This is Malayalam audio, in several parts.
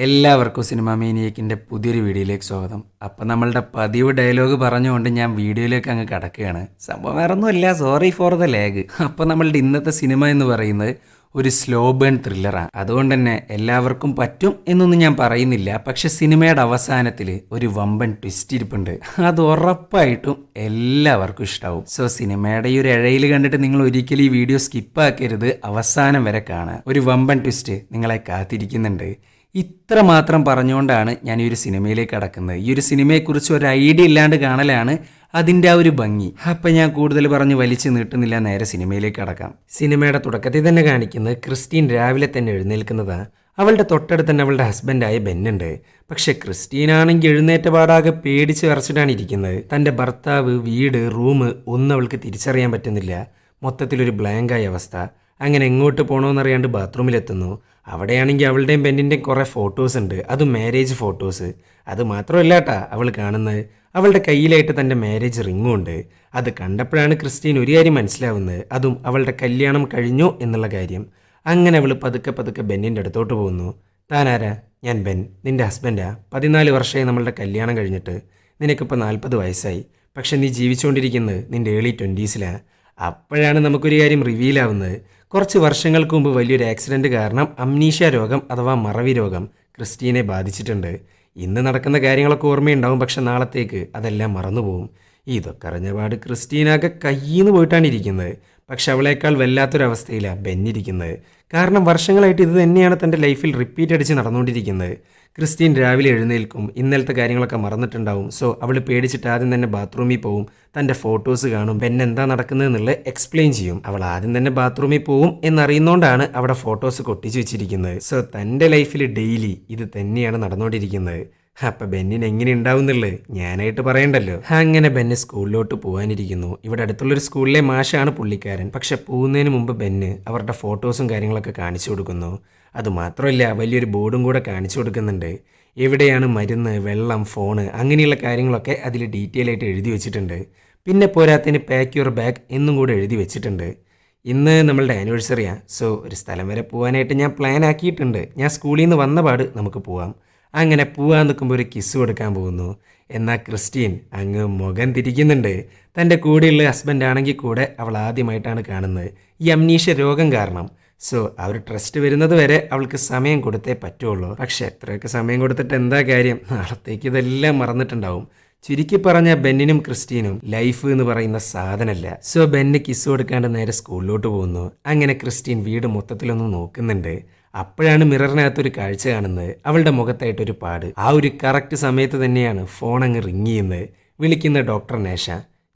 എല്ലാവർക്കും സിനിമ മേനിയക്കിൻ്റെ പുതിയൊരു വീഡിയോയിലേക്ക് സ്വാഗതം. അപ്പം നമ്മളുടെ പതിവ് ഡയലോഗ് പറഞ്ഞുകൊണ്ട് ഞാൻ വീഡിയോയിലേക്ക് അങ്ങ് കിടക്കുകയാണ്. സംഭവം വേറെ ഒന്നുമില്ല, സോറി ഫോർ ദ ലാഗ്. അപ്പം നമ്മളുടെ ഇന്നത്തെ സിനിമ എന്ന് പറയുന്നത് ഒരു സ്ലോ ബേൺ ത്രില്ലറാണ്. അതുകൊണ്ട് തന്നെ എല്ലാവർക്കും പറ്റും എന്നൊന്നും ഞാൻ പറയുന്നില്ല. പക്ഷെ സിനിമയുടെ അവസാനത്തിൽ ഒരു വമ്പൻ ട്വിസ്റ്റ് ഇരിപ്പുണ്ട്. അത് ഉറപ്പായിട്ടും എല്ലാവർക്കും ഇഷ്ടാവും. സോ സിനിമയുടെ ഈ ഒരു ഇഴയിൽ കണ്ടിട്ട് നിങ്ങൾ ഒരിക്കലും ഈ വീഡിയോ സ്കിപ്പാക്കരുത്, അവസാനം വരെ കാണുക. ഒരു വമ്പൻ ട്വിസ്റ്റ് നിങ്ങളെ കാത്തിരിക്കുന്നുണ്ട്. ഇത്ര മാത്രം പറഞ്ഞുകൊണ്ടാണ് ഞാൻ ഈ ഒരു സിനിമയിലേക്ക് കടക്കുന്നത്. ഈ ഒരു സിനിമയെക്കുറിച്ച് ഒരു ഐഡിയ ഇല്ലാണ്ട് കാണലാണ് അതിൻ്റെ ആ ഒരു ഭംഗി. അപ്പം ഞാൻ കൂടുതൽ പറഞ്ഞ് വലിച്ചു നീട്ടുന്നില്ല, നേരെ സിനിമയിലേക്ക് കടക്കാം. സിനിമയുടെ തുടക്കത്തിൽ തന്നെ കാണിക്കുന്നത് ക്രിസ്റ്റീൻ രാവിലെ തന്നെ എഴുന്നേൽക്കുന്നതാണ്. അവളുടെ തൊട്ടടുത്ത് തന്നെ അവളുടെ ഹസ്ബൻഡായ ബെന്നുണ്ട്. പക്ഷെ ക്രിസ്റ്റീൻ ആണെങ്കിൽ എഴുന്നേറ്റ പാടാകെ പേടിച്ച് വിറച്ചിട്ടാണ് ഇരിക്കുന്നത്. തൻ്റെ ഭർത്താവ്, വീട്, റൂം ഒന്നും അവൾക്ക് തിരിച്ചറിയാൻ പറ്റുന്നില്ല. മൊത്തത്തിലൊരു ബ്ലാങ്കായ അവസ്ഥ. അങ്ങനെ എങ്ങോട്ട് പോകണമെന്നറിയാണ്ട് ബാത്റൂമിലെത്തുന്നു. അവിടെയാണെങ്കിൽ അവളുടെയും ബെന്നിൻ്റെയും കുറേ ഫോട്ടോസ് ഉണ്ട്, അതും മാരേജ് ഫോട്ടോസ്. അത് മാത്രമല്ല കേട്ടാ അവൾ കാണുന്നത്, അവളുടെ കയ്യിലായിട്ട് തൻ്റെ മാരേജ് റിങ്ങും ഉണ്ട്. അത് കണ്ടപ്പോഴാണ് ക്രിസ്റ്റീൻ ഒരു കാര്യം മനസ്സിലാവുന്നത്, അതും അവളുടെ കല്യാണം കഴിഞ്ഞു എന്നുള്ള കാര്യം. അങ്ങനെ അവൾ പതുക്കെ പതുക്കെ ബെന്നിൻ്റെ അടുത്തോട്ട് പോകുന്നു. താനാരാ? ഞാൻ ബെൻ, നിൻ്റെ ഹസ്ബൻഡാ. 14 വർഷമായി നമ്മളുടെ കല്യാണം കഴിഞ്ഞിട്ട്. നിനക്കിപ്പോൾ 40 വയസ്സായി. പക്ഷെ നീ ജീവിച്ചുകൊണ്ടിരിക്കുന്നത് നിൻ്റെ ഏർലി 20s. അപ്പോഴാണ് നമുക്കൊരു കാര്യം റിവീലാവുന്നത്. കുറച്ച് വർഷങ്ങൾക്ക് മുമ്പ് വലിയൊരു ആക്സിഡൻറ്റ് കാരണം അംനീഷ്യ രോഗം അഥവാ മറവി രോഗം ക്രിസ്റ്റീനെ ബാധിച്ചിട്ടുണ്ട്. ഇന്ന് നടക്കുന്ന കാര്യങ്ങളൊക്കെ ഓർമ്മയുണ്ടാവും, പക്ഷെ നാളത്തേക്ക് അതെല്ലാം മറന്നുപോകും. ഇതൊക്കെ അറിഞ്ഞപാട് ക്രിസ്റ്റീനാകെ കയ്യിൽ നിന്ന് പോയിട്ടാണ് ഇരിക്കുന്നത്. പക്ഷെ അവളേക്കാൾ വല്ലാത്തൊരവസ്ഥയിലാണ് ബെന്നിരിക്കുന്നത്. കാരണം വർഷങ്ങളായിട്ട് ഇത് തന്നെയാണ് തൻ്റെ ലൈഫിൽ റിപ്പീറ്റ് അടിച്ച് നടന്നുകൊണ്ടിരിക്കുന്നത്. ക്രിസ്റ്റീൻ രാവിലെ എഴുന്നേൽക്കും, ഇന്നലത്തെ കാര്യങ്ങളൊക്കെ മറന്നിട്ടുണ്ടാവും. സോ അവൾ പേടിച്ചിട്ട് ആദ്യം തന്നെ ബാത്റൂമിൽ പോവും, തൻ്റെ ഫോട്ടോസ് കാണും, ബെൻ എന്താ നടക്കുന്നതെന്നുള്ളത് എക്സ്പ്ലെയിൻ ചെയ്യും. അവൾ ആദ്യം തന്നെ ബാത്റൂമിൽ പോവും എന്നറിയുന്നതുകൊണ്ടാണ് അവിടെ ഫോട്ടോസ് കൊട്ടിച്ചു വെച്ചിരിക്കുന്നത്. സോ തൻ്റെ ലൈഫിൽ ഡെയിലി ഇത് തന്നെയാണ് നടന്നുകൊണ്ടിരിക്കുന്നത്. അപ്പം ബെന്നിന് എങ്ങനെ ഉണ്ടാവുന്നുള്ളത് ഞാനായിട്ട് പറയണ്ടല്ലോ. അങ്ങനെ ബെന്ന് സ്കൂളിലോട്ട് പോകാനിരിക്കുന്നു. ഇവിടെ അടുത്തുള്ളൊരു സ്കൂളിലെ മാഷാണ് പുള്ളിക്കാരൻ. പക്ഷെ പോകുന്നതിന് മുമ്പ് ബെന്ന് അവരുടെ ഫോട്ടോസും കാര്യങ്ങളൊക്കെ കാണിച്ചു കൊടുക്കുന്നു. അതുമാത്രമല്ല വലിയൊരു ബോർഡും കൂടെ കാണിച്ചു കൊടുക്കുന്നുണ്ട്. എവിടെയാണ് മരുന്ന്, വെള്ളം, ഫോണ് അങ്ങനെയുള്ള കാര്യങ്ങളൊക്കെ അതിൽ ഡീറ്റെയിൽ ആയിട്ട് എഴുതി വെച്ചിട്ടുണ്ട്. പിന്നെ പോരാത്തതിന് പാക്ക് യുവർ ബാഗ് എന്നും കൂടെ എഴുതി വെച്ചിട്ടുണ്ട്. ഇന്ന് നമ്മളുടെ ആനിവേഴ്സറിയാണ്. സോ ഒരു സ്ഥലം വരെ പോകാനായിട്ട് ഞാൻ പ്ലാൻ ആക്കിയിട്ടുണ്ട്. ഞാൻ സ്കൂളിൽ നിന്ന് വന്ന പാട് നമുക്ക് പോവാം. അങ്ങനെ പോവാൻ നിൽക്കുമ്പോൾ ഒരു കിസ് കൊടുക്കാൻ പോകുന്നു. എന്നാൽ ക്രിസ്റ്റീൻ അങ്ങ് മുഖം തിരിക്കുന്നുണ്ട്. തൻ്റെ കൂടെയുള്ള ഹസ്ബൻഡ് ആണെങ്കിൽ കൂടെ അവൾ ആദ്യമായിട്ടാണ് കാണുന്നത്, ഈ അംനീഷ്യ രോഗം കാരണം. സോ ആ ഒരു ട്രസ്റ്റ് വരുന്നത് വരെ അവൾക്ക് സമയം കൊടുത്തേ പറ്റുള്ളൂ. പക്ഷെ എത്രയൊക്കെ സമയം കൊടുത്തിട്ട് എന്താ കാര്യം, നാളത്തേക്ക് ഇതെല്ലാം മറന്നിട്ടുണ്ടാവും. ചുരുക്കി പറഞ്ഞ ബെന്നിനും ക്രിസ്റ്റീനും ലൈഫ് എന്ന് പറയുന്ന സാധനമല്ല. സോ ബെന്ന് കിസ് കൊടുക്കാണ്ട് നേരെ സ്കൂളിലോട്ട് പോകുന്നു. അങ്ങനെ ക്രിസ്റ്റീൻ വീട് മൊത്തത്തിലൊന്ന് നോക്കുന്നുണ്ട്. അപ്പോഴാണ് മിററിനകത്തൊരു കാഴ്ച കാണുന്നത്, അവളുടെ മുഖത്തായിട്ടൊരു പാട്. ആ ഒരു കറക്റ്റ് സമയത്ത് തന്നെയാണ് ഫോൺ അങ്ങ് റിങ് ചെയ്യുന്നത്. വിളിക്കുന്ന ഡോക്ടർ നേഷ.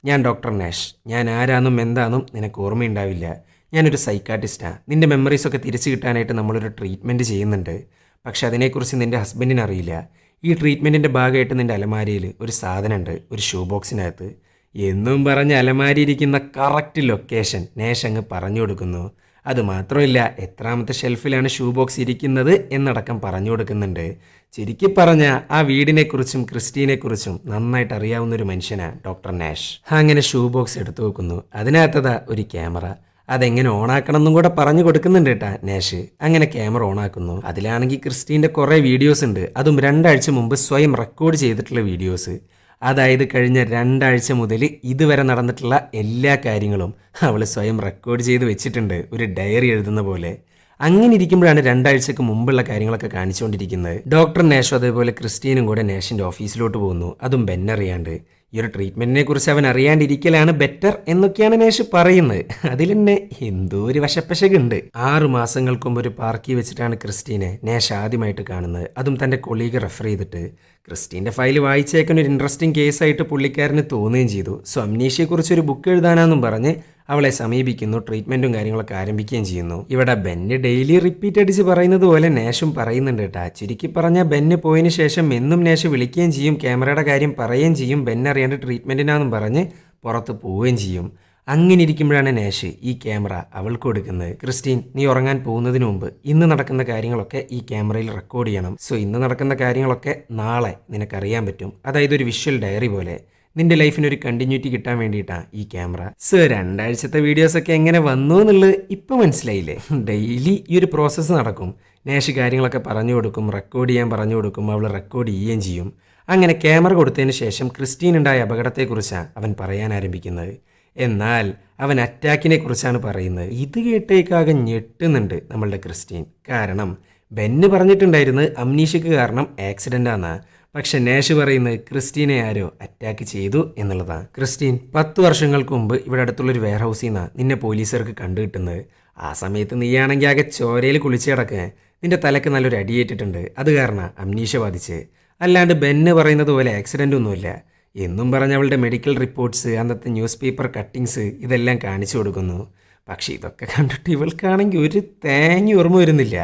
ഞാൻ ഡോക്ടർ നാഷ്. ഞാൻ ആരാന്നും എന്താണെന്നും നിനക്ക് ഓർമ്മയുണ്ടാവില്ല. ഞാനൊരു സൈക്കാട്രിസ്റ്റാണ്. നിൻ്റെ മെമ്മറീസൊക്കെ തിരിച്ചു കിട്ടാനായിട്ട് നമ്മളൊരു ട്രീറ്റ്മെൻറ്റ് ചെയ്യുന്നുണ്ട്. പക്ഷെ അതിനെക്കുറിച്ച് നിൻ്റെ ഹസ്ബൻഡിന് അറിയില്ല. ഈ ട്രീറ്റ്മെൻറ്റിൻ്റെ ഭാഗമായിട്ട് നിൻ്റെ അലമാരിയിൽ ഒരു സാധനമുണ്ട്, ഒരു ഷൂ ബോക്സിനകത്ത് എന്നും പറഞ്ഞ് അലമാരി ഇരിക്കുന്ന കറക്റ്റ് ലൊക്കേഷൻ നേഷ് അങ്ങ് പറഞ്ഞു കൊടുക്കുന്നു. അതുമാത്രമല്ല എത്രാമത്തെ ഷെൽഫിലാണ് ഷൂ ബോക്സ് ഇരിക്കുന്നത് എന്നടക്കം പറഞ്ഞു കൊടുക്കുന്നുണ്ട്. ചുരുക്കി പറഞ്ഞ ആ വീടിനെക്കുറിച്ചും ക്രിസ്റ്റീനെക്കുറിച്ചും നന്നായിട്ട് അറിയാവുന്നൊരു മനുഷ്യനാണ് ഡോക്ടർ നാഷ്. അങ്ങനെ ഷൂ ബോക്സ് എടുത്തു വെക്കുന്നു. അതിനകത്തതാ ഒരു ക്യാമറ. അതെങ്ങനെ ഓണാക്കണം എന്നും കൂടെ പറഞ്ഞു കൊടുക്കുന്നുണ്ട് കേട്ടാ നാഷ്. അങ്ങനെ ക്യാമറ ഓണാക്കുന്നു. അതിലാണെങ്കിൽ ക്രിസ്റ്റീൻ്റെ കുറേ വീഡിയോസ് ഉണ്ട്, അതും 2 ആഴ്ച മുമ്പ് സ്വയം റെക്കോർഡ് ചെയ്തിട്ടുള്ള വീഡിയോസ്. അതായത് കഴിഞ്ഞ 2 ആഴ്ച മുതൽ ഇതുവരെ നടന്നിട്ടുള്ള എല്ലാ കാര്യങ്ങളും അവൾ സ്വയം റെക്കോർഡ് ചെയ്ത് വെച്ചിട്ടുണ്ട്, ഒരു ഡയറി എഴുതുന്ന പോലെ. അങ്ങനെ ഇരിക്കുമ്പോഴാണ് 2 ആഴ്ചക്ക് മുമ്പുള്ള കാര്യങ്ങളൊക്കെ കാണിച്ചുകൊണ്ടിരിക്കുന്നത്. ഡോക്ടർ നാഷും അതേപോലെ ക്രിസ്റ്റീനും കൂടെ നാഷിൻ്റെ ഓഫീസിലോട്ട് പോകുന്നു, അതും ബെന്നറിയാണ്ട്. ഈ ഒരു ട്രീറ്റ്മെൻറ്റിനെ കുറിച്ച് അവൻ അറിയാണ്ടിരിക്കലാണ് ബെറ്റർ എന്നൊക്കെയാണ് നേഷ് പറയുന്നത്. അതിൽ തന്നെ എന്തോ ഒരു വശപ്പശകുണ്ട്. 6 മാസങ്ങൾക്ക് മുമ്പ് ഒരു പാർക്കിൽ വെച്ചിട്ടാണ് ക്രിസ്റ്റീനെ നേഷ് ആദ്യമായിട്ട് കാണുന്നത്, അതും തൻ്റെ കൊളീഗ് റെഫർ ചെയ്തിട്ട്. ക്രിസ്റ്റീൻ്റെ ഫയൽ വായിച്ചേക്കാൻ ഒരു ഇൻട്രസ്റ്റിംഗ് കേസായിട്ട് പുള്ളിക്കാരന് തോന്നുകയും ചെയ്തു. സോ അംനീഷ്യയെക്കുറിച്ചൊരു ബുക്ക് എഴുതാനാണെന്നും പറഞ്ഞ് അവളെ സമീപിക്കുന്നു. ട്രീറ്റ്മെൻറ്റും കാര്യങ്ങളൊക്കെ ആരംഭിക്കുകയും ചെയ്യുന്നു. ഇവിടെ ബെന്ന് ഡെയിലി റിപ്പീറ്റ് അടിച്ച് പറയുന്നത് പോലെ നേഷും പറയുന്നുണ്ട് കേട്ടാ. ചുരുക്കി പറഞ്ഞാൽ ബെന്ന് പോയതിന് ശേഷം എന്നും നേഷ് വിളിക്കുകയും ചെയ്യും, ക്യാമറയുടെ കാര്യം പറയുകയും ചെയ്യും, ബെന്ന് അറിയാണ്ട് ട്രീറ്റ്മെൻറ്റിനാണെന്നും പറഞ്ഞ് പുറത്ത് പോവുകയും ചെയ്യും. അങ്ങനെ ഇരിക്കുമ്പോഴാണ് നേഷ് ഈ ക്യാമറ അവൾക്ക് കൊടുക്കുന്നത്. ക്രിസ്റ്റീൻ, നീ ഉറങ്ങാൻ പോകുന്നതിന് മുമ്പ് ഇന്ന് നടക്കുന്ന കാര്യങ്ങളൊക്കെ ഈ ക്യാമറയിൽ റെക്കോർഡ് ചെയ്യണം. സോ ഇന്ന് നടക്കുന്ന കാര്യങ്ങളൊക്കെ നാളെ നിനക്കറിയാൻ പറ്റും. അതായത് ഒരു വിഷ്വൽ ഡയറി പോലെ. നിന്റെ ലൈഫിനൊരു കണ്ടിന്യൂറ്റി കിട്ടാൻ വേണ്ടിയിട്ടാണ് ഈ ക്യാമറ. സോ 2 ആഴ്ചത്തെ വീഡിയോസൊക്കെ എങ്ങനെ വന്നു എന്നുള്ളത് ഇപ്പം മനസ്സിലായില്ലേ? ഡെയിലി ഈ ഒരു പ്രോസസ്സ് നടക്കും. നേഷ് കാര്യങ്ങളൊക്കെ പറഞ്ഞു കൊടുക്കും, റെക്കോർഡ് ചെയ്യാൻ പറഞ്ഞു കൊടുക്കും, അവൾ റെക്കോർഡ് ചെയ്യുകയും ചെയ്യും. അങ്ങനെ ക്യാമറ കൊടുത്തതിന് ശേഷം ക്രിസ്റ്റീനുണ്ടായ അപകടത്തെക്കുറിച്ചാണ് അവൻ പറയാൻ ആരംഭിക്കുന്നത്. എന്നാൽ അവൻ അറ്റാക്കിനെ കുറിച്ചാണ് പറയുന്നത്. ഇത് കേട്ടേക്കാകെ ഞെട്ടുന്നുണ്ട് നമ്മളുടെ ക്രിസ്റ്റീൻ. കാരണം ബെന്ന് പറഞ്ഞിട്ടുണ്ടായിരുന്നത് അംനീഷയ്ക്ക് കാരണം ആക്സിഡൻ്റാണ്. പക്ഷെ നേഷ് പറയുന്നത് ക്രിസ്റ്റീനെ ആരോ അറ്റാക്ക് ചെയ്തു എന്നുള്ളതാണ്. ക്രിസ്റ്റീൻ 10 വർഷങ്ങൾക്ക് മുമ്പ് ഇവിടെ അടുത്തുള്ളൊരു വെയർ ഹൗസിൽ നിന്നാണ് നിന്നെ പോലീസുകാർക്ക് കണ്ടുകിട്ടുന്നത്. ആ സമയത്ത് നീയാണെങ്കിൽ ആകെ ചോരയിൽ കുളിച്ച് കിടക്കുക. നിന്റെ തലക്ക് നല്ലൊരു അടിയേറ്റിട്ടുണ്ട്. അത് കാരണം അംനീഷ ബാധിച്ച്. അല്ലാണ്ട് ബെന്ന് പറയുന്നത് പോലെ ആക്സിഡൻ്റ് ഒന്നുമില്ല എന്നും പറഞ്ഞ് അവളുടെ മെഡിക്കൽ റിപ്പോർട്ട്സ്, അന്നത്തെ ന്യൂസ് പേപ്പർ കട്ടിങ്സ് ഇതെല്ലാം കാണിച്ചു കൊടുക്കുന്നു. പക്ഷേ ഇതൊക്കെ കണ്ടിട്ട് ഇവൾക്കാണെങ്കിൽ ഒരു തേങ്ങ ഓർമ്മ വരുന്നില്ല.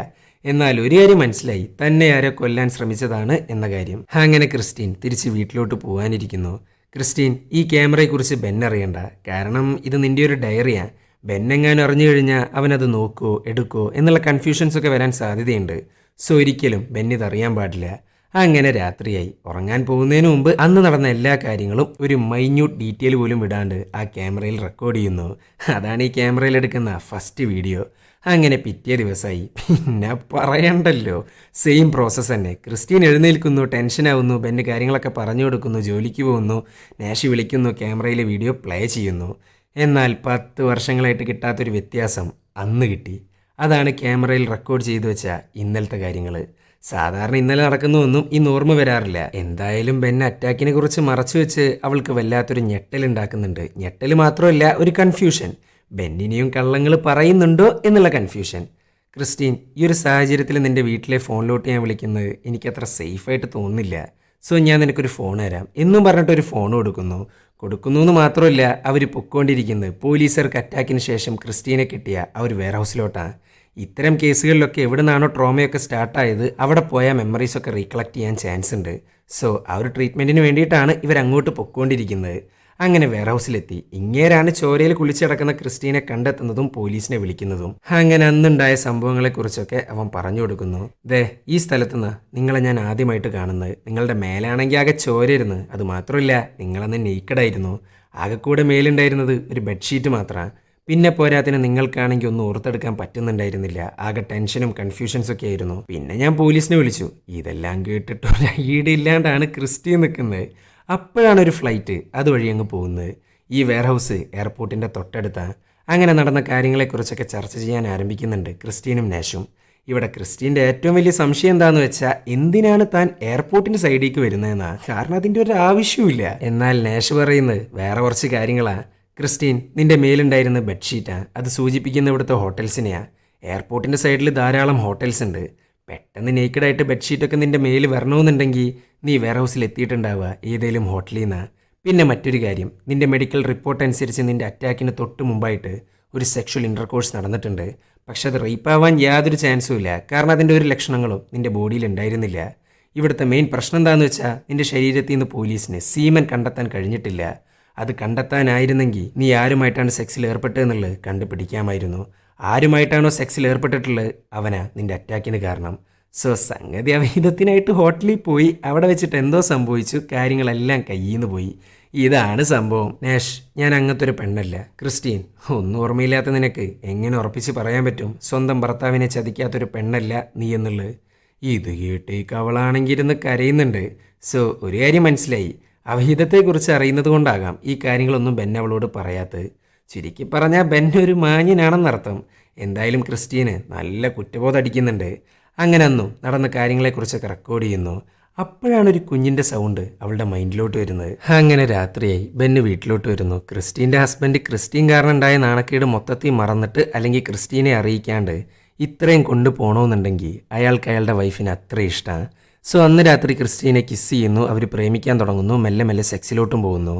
എന്നാൽ ഒരു കാര്യം മനസ്സിലായി, തന്നെ ആരോ കൊല്ലാൻ ശ്രമിച്ചതാണ് എന്ന കാര്യം. അങ്ങനെ ക്രിസ്റ്റീൻ തിരിച്ച് വീട്ടിലോട്ട് പോകാനിരിക്കുന്നു. ക്രിസ്റ്റീൻ, ഈ ക്യാമറയെക്കുറിച്ച് ബെൻ അറിയണ്ട. കാരണം ഇത് നിൻ്റെ ഒരു ഡയറിയാണ്. ബെന്നെങ്ങാനും അറിഞ്ഞു കഴിഞ്ഞാൽ അവനത് നോക്കുമോ എടുക്കുമോ എന്നുള്ള കൺഫ്യൂഷൻസ് ഒക്കെ വരാൻ സാധ്യതയുണ്ട്. സോ ഒരിക്കലും ബെൻ ഇതറിയാൻ പാടില്ല. അങ്ങനെ രാത്രിയായി. ഉറങ്ങാൻ പോകുന്നതിന് മുമ്പ് അന്ന് നടന്ന എല്ലാ കാര്യങ്ങളും ഒരു മൈന്യൂട്ട് ഡീറ്റെയിൽ പോലും വിടാണ്ട് ആ ക്യാമറയിൽ റെക്കോർഡ് ചെയ്യുന്നു. അതാണ് ഈ ക്യാമറയിൽ എടുക്കുന്ന ഫസ്റ്റ് വീഡിയോ. അങ്ങനെ പിറ്റേ ദിവസമായി. പിന്നെ പറയണ്ടല്ലോ, സെയിം പ്രോസസ്സ് തന്നെ. ക്രിസ്റ്റീൻ എഴുന്നേൽക്കുന്നു, ടെൻഷനാവുന്നു, ബെന്ന് കാര്യങ്ങളൊക്കെ പറഞ്ഞു കൊടുക്കുന്നു, ജോലിക്ക് പോകുന്നു, നാഷി വിളിക്കുന്നു, ക്യാമറയിലെ വീഡിയോ പ്ലേ ചെയ്യുന്നു. എന്നാൽ 10 വർഷങ്ങളായിട്ട് കിട്ടാത്തൊരു വ്യത്യാസം അന്ന് കിട്ടി. അതാണ് ക്യാമറയിൽ റെക്കോർഡ് ചെയ്തു വെച്ച ഇന്നലത്തെ കാര്യങ്ങൾ. സാധാരണ ഇന്നലെ നടക്കുന്നതൊന്നും ഇന്ന് ഓർമ്മ വരാറില്ല. എന്തായാലും ബെൻ അറ്റാക്കിനെ കുറിച്ച് മറച്ചു വെച്ച് അവൾക്ക് വല്ലാത്തൊരു ഞെട്ടലുണ്ടാക്കുന്നുണ്ട്. ഞെട്ടൽ മാത്രമല്ല, ഒരു കൺഫ്യൂഷൻ. ബെന്നിനെയും കള്ളങ്ങൾ പറയുന്നുണ്ടോ എന്നുള്ള കൺഫ്യൂഷൻ. ക്രിസ്റ്റീൻ, ഈ ഒരു സാഹചര്യത്തിൽ നിൻ്റെ വീട്ടിലെ ഫോണിലോട്ട് ഞാൻ വിളിക്കുന്നത് എനിക്കത്ര സേഫായിട്ട് തോന്നുന്നില്ല. സോ ഞാൻ നിനക്കൊരു ഫോൺ തരാം എന്നും പറഞ്ഞിട്ടൊരു ഫോൺ കൊടുക്കുന്നു എന്ന് മാത്രമല്ല, അവർ പൊയ്ക്കൊണ്ടിരിക്കുന്നത് പോലീസുകാർക്ക് അറ്റാക്കിന് ശേഷം ക്രിസ്റ്റീനെ കിട്ടിയ ആ ഒരു വെയർ ഹൗസിലോട്ടാണ്. ഇത്തരം കേസുകളിലൊക്കെ എവിടെ നിന്നാണോ ട്രോമയൊക്കെ സ്റ്റാർട്ടായത് അവിടെ പോയാൽ മെമ്മറീസൊക്കെ റീകളക്ട് ചെയ്യാൻ ചാൻസ് ഉണ്ട്. സോ ആ ഒരു ട്രീറ്റ്മെൻറ്റിന് വേണ്ടിയിട്ടാണ് ഇവരങ്ങോട്ട് പൊയ്ക്കൊണ്ടിരിക്കുന്നത്. അങ്ങനെ വെയർ ഹൗസിലെത്തി. ഇങ്ങേരാണ് ചോരയിൽ കുളിച്ചടക്കുന്ന ക്രിസ്റ്റീനെ കണ്ടെത്തുന്നതും പോലീസിനെ വിളിക്കുന്നതും. അങ്ങനെ അന്നുണ്ടായ സംഭവങ്ങളെക്കുറിച്ചൊക്കെ അവൻ പറഞ്ഞു കൊടുക്കുന്നു. ദേ, ഈ സ്ഥലത്തുനിന്ന് നിങ്ങളെ ഞാൻ ആദ്യമായിട്ട് കാണുന്നത്. നിങ്ങളുടെ മേലാണെങ്കിൽ ആകെ ചോരയിരുന്നു. അത് മാത്രമല്ല, നിങ്ങളന്ന് നെയ്ക്കഡായിരുന്നു. ആകെ കൂടെ മേലുണ്ടായിരുന്നത് ഒരു ബെഡ്ഷീറ്റ് മാത്രമാണ്. പിന്നെ പോരാത്തിന് നിങ്ങൾക്കാണെങ്കിൽ ഒന്നും ഓർത്തെടുക്കാൻ പറ്റുന്നുണ്ടായിരുന്നില്ല. ആകെ ടെൻഷനും കൺഫ്യൂഷൻസൊക്കെ ആയിരുന്നു. പിന്നെ ഞാൻ പോലീസിനെ വിളിച്ചു. ഇതെല്ലാം കേട്ടിട്ട് ഒരു ഐഡിയ ഇല്ലാണ്ടാണ് ക്രിസ്റ്റീൻ നിൽക്കുന്നത്. അപ്പോഴാണ് ഒരു ഫ്ലൈറ്റ് അതുവഴി അങ്ങ് പോകുന്നത്. ഈ വെയർ ഹൗസ് എയർപോർട്ടിൻ്റെ തൊട്ടടുത്താണ്. അങ്ങനെ നടന്ന കാര്യങ്ങളെക്കുറിച്ചൊക്കെ ചർച്ച ചെയ്യാൻ ആരംഭിക്കുന്നുണ്ട് ക്രിസ്റ്റീനും നാഷും. ഇവിടെ ക്രിസ്റ്റീൻ്റെ ഏറ്റവും വലിയ സംശയം എന്താണെന്ന് വെച്ചാൽ, എന്തിനാണ് താൻ എയർപോർട്ടിൻ്റെ സൈഡിലേക്ക് വരുന്നതെന്നാണ്. കാരണം അതിൻ്റെ ഒരു ആവശ്യമില്ല. എന്നാൽ നാഷ് പറയുന്നത് വേറെ കുറച്ച് കാര്യങ്ങളാണ്. ക്രിസ്റ്റീൻ, നിൻ്റെ മേലുണ്ടായിരുന്ന ബെഡ്ഷീറ്റാണ്. അത് സൂചിപ്പിക്കുന്ന ഇവിടുത്തെ ഹോട്ടൽസിനെയാണ്. എയർപോർട്ടിൻ്റെ സൈഡിൽ ധാരാളം ഹോട്ടൽസ് ഉണ്ട്. പെട്ടെന്ന് നേക്കഡായിട്ട് ബെഡ്ഷീറ്റൊക്കെ നിൻ്റെ മേൽ വരണമെന്നുണ്ടെങ്കിൽ നീ വെയർ ഹൗസിൽ എത്തിയിട്ടുണ്ടാവുക ഏതെങ്കിലും ഹോട്ടലിൽ നിന്നാണ്. പിന്നെ മറ്റൊരു കാര്യം, നിൻ്റെ മെഡിക്കൽ റിപ്പോർട്ട് അനുസരിച്ച് നിൻ്റെ അറ്റാക്കിന് തൊട്ട് മുമ്പായിട്ട് ഒരു സെക്ഷൽ ഇൻ്റർകോഴ്സ് നടന്നിട്ടുണ്ട്. പക്ഷെ അത് റേപ്പാവാൻ യാതൊരു ചാൻസും ഇല്ല. കാരണം അതിൻ്റെ ഒരു ലക്ഷണങ്ങളും നിൻ്റെ ബോഡിയിൽ ഉണ്ടായിരുന്നില്ല. ഇവിടുത്തെ മെയിൻ പ്രശ്നം എന്താണെന്ന് വെച്ചാൽ, നിൻ്റെ ശരീരത്തിൽ നിന്ന് പോലീസിന് സീമൻ കണ്ടെത്താൻ കഴിഞ്ഞിട്ടില്ല. അത് കണ്ടെത്താനായിരുന്നെങ്കിൽ നീ ആരുമായിട്ടാണ് സെക്സിൽ ഏർപ്പെട്ടതെന്നുള്ളത് കണ്ടുപിടിക്കാമായിരുന്നു. ആരുമായിട്ടാണോ സെക്സിൽ ഏർപ്പെട്ടിട്ടുള്ളത് അവനാ നിൻ്റെ അറ്റാക്കിന് കാരണം. സോ സംഗതി അവിഹിതത്തിനായിട്ട് ഹോട്ടലിൽ പോയി. അവിടെ വെച്ചിട്ട് എന്തോ സംഭവിച്ചു, കാര്യങ്ങളെല്ലാം കയ്യിൽ നിന്ന് പോയി. ഇതാണ് സംഭവം. നാഷ്, ഞാൻ അങ്ങനത്തെ ഒരു പെണ്ണല്ല. ക്രിസ്റ്റീൻ, ഒന്നും ഓർമ്മയില്ലാത്ത നിനക്ക് എങ്ങനെ ഉറപ്പിച്ച് പറയാൻ പറ്റും സ്വന്തം ഭർത്താവിനെ ചതിക്കാത്തൊരു പെണ്ണല്ല നീ എന്നുള്ളത്? ഇത് കേട്ടേക്ക് അവളാണെങ്കിൽ ഇരുന്ന് കരയുന്നുണ്ട്. സോ ഒരു കാര്യം മനസ്സിലായി, അവിഹിതത്തെക്കുറിച്ച് അറിയുന്നത് കൊണ്ടാകാം ഈ കാര്യങ്ങളൊന്നും ബെൻ അവളോട് പറയാത്തത്. ചുരുക്കി പറഞ്ഞാൽ ബെൻ ഒരു മാന്യനാണെന്നർത്ഥം. എന്തായാലും ക്രിസ്റ്റീന് നല്ല കുറ്റബോധം അടിക്കുന്നുണ്ട്. അങ്ങനെ അന്നും നടന്ന കാര്യങ്ങളെക്കുറിച്ചൊക്കെ റെക്കോർഡ് ചെയ്യുന്നു. അപ്പോഴാണ് ഒരു കുഞ്ഞിൻ്റെ സൗണ്ട് അവളുടെ മൈൻഡിലോട്ട് വരുന്നത്. അങ്ങനെ രാത്രിയായി. ബെന്ന് വീട്ടിലോട്ട് വരുന്നു. ക്രിസ്റ്റീൻ്റെ ഹസ്ബൻഡ് ക്രിസ്റ്റീൻ കാരണം ഉണ്ടായ നാണക്കേട് മൊത്തത്തിൽ മറന്നിട്ട്, അല്ലെങ്കിൽ ക്രിസ്റ്റീനെ അറിയിക്കാണ്ട് ഇത്രയും കൊണ്ടുപോകണമെന്നുണ്ടെങ്കിൽ അയാൾക്ക് അയാളുടെ വൈഫിന് അത്ര ഇഷ്ടമാണ്. സോ അന്ന് രാത്രി ക്രിസ്റ്റീനെ കിസ് ചെയ്യുന്നു. അവർ പ്രേമിക്കാൻ തുടങ്ങുന്നു. മെല്ലെ മെല്ലെ സെക്സിലോട്ടും പോകുന്നു.